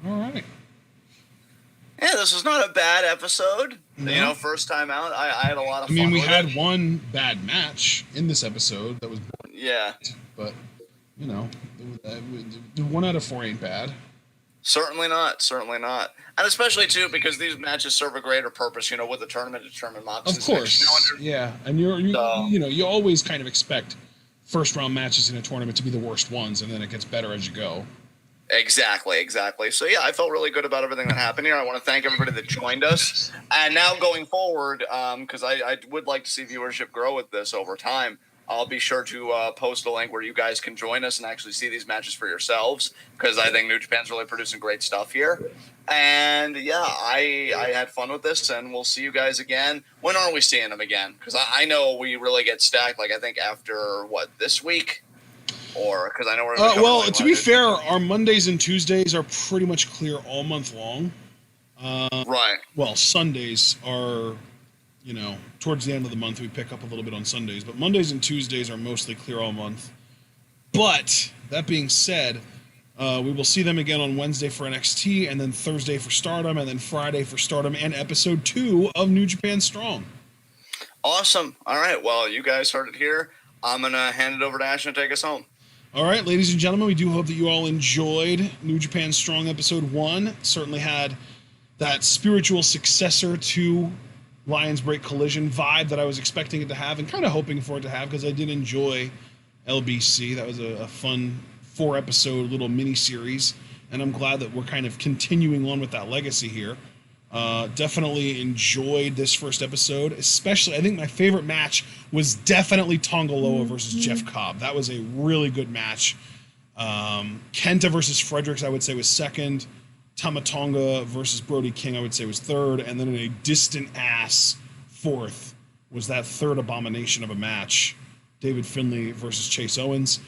All right. Yeah, this was not a bad episode. No. You know, first time out, I had a lot of fun. I mean, we with had it. one bad match in this episode that was, Yeah. but you know, the 1 out of 4 ain't bad. Certainly not. Certainly not. And especially, too, because these matches serve a greater purpose, you know, with the tournament to determine Mox's Of course. Yeah. And you always kind of expect first round matches in a tournament to be the worst ones, and then it gets better as you go. Exactly. So, yeah, I felt really good about everything that happened here. I want to thank everybody that joined us. And now going forward, because I would like to see viewership grow with this over time, I'll be sure to post a link where you guys can join us and actually see these matches for yourselves, because I think New Japan's really producing great stuff here. And, yeah, I had fun with this, and we'll see you guys again. When are we seeing them again? Because I know we really get stacked, like, I think after, this week? Or, because I know we're going to well, to be fair, our Mondays and Tuesdays are pretty much clear all month long. Right. Well, Sundays are... You know, towards the end of the month, we pick up a little bit on Sundays, but Mondays and Tuesdays are mostly clear all month. But, that being said, we will see them again on Wednesday for NXT, and then Thursday for Stardom, and then Friday for Stardom, and episode 2 of New Japan Strong. Awesome. All right, well, you guys heard it here. I'm going to hand it over to Ash and take us home. All right, ladies and gentlemen, we do hope that you all enjoyed New Japan Strong episode 1. It certainly had that spiritual successor to Lions Break Collision vibe that I was expecting it to have and kind of hoping for it to have, because I did enjoy LBC. That was a fun 4-episode little mini-series, and I'm glad that we're kind of continuing on with that legacy here. Definitely enjoyed this first episode, especially I think my favorite match was definitely Tonga Loa versus Jeff Cobb. That was a really good match. KENTA versus Fredericks, I would say, was second. Tama Tonga versus Brody King, I would say, was third, and then in a distant-ass fourth was that third abomination of a match, David Finlay versus Chase Owens.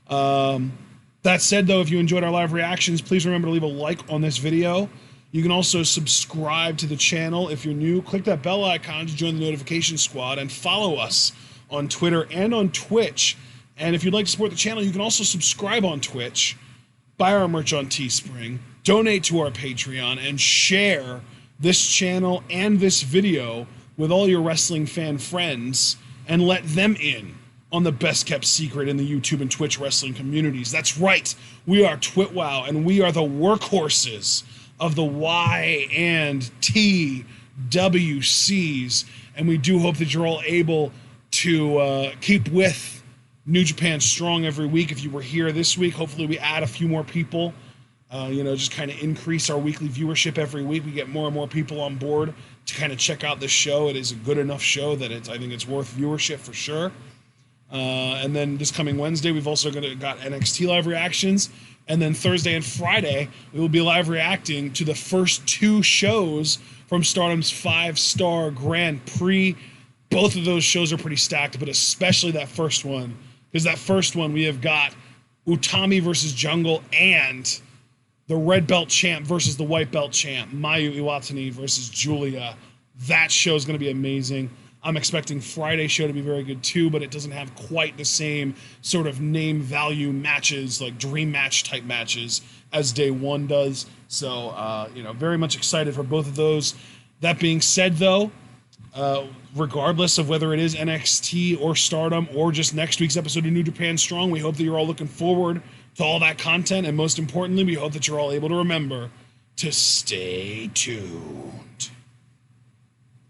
That said, though, if you enjoyed our live reactions, please remember to leave a like on this video. You can also subscribe to the channel if you're new. Click that bell icon to join the notification squad, and follow us on Twitter and on Twitch. And if you'd like to support the channel, you can also subscribe on Twitch, buy our merch on Teespring, donate to our Patreon, and share this channel and this video with all your wrestling fan friends, and let them in on the best kept secret in the YouTube and Twitch wrestling communities. That's right, we are TwitWow, and we are the workhorses of the Y and T WCs, and we do hope that you're all able to keep with New Japan Strong every week. If you were here this week, hopefully we add a few more people. Just kind of increase our weekly viewership every week. We get more and more people on board to kind of check out this show. It is a good enough show that I think it's worth viewership for sure. And then this coming Wednesday, we've also got NXT live reactions. And then Thursday and Friday, we will be live reacting to the first 2 shows from Stardom's 5-star Grand Prix. Both of those shows are pretty stacked, but especially that first one. Because that first one, we have got Utami versus Jungle, and the red belt champ versus the white belt champ, Mayu Iwatani versus Julia. That show is going to be amazing. I'm expecting Friday's show to be very good too, but it doesn't have quite the same sort of name value matches, like dream match type matches, as day 1 does. So, very much excited for both of those. That being said, though, regardless of whether it is NXT or Stardom or just next week's episode of New Japan Strong, we hope that you're all looking forward to all that content, and most importantly, we hope that you're all able to remember to stay tuned.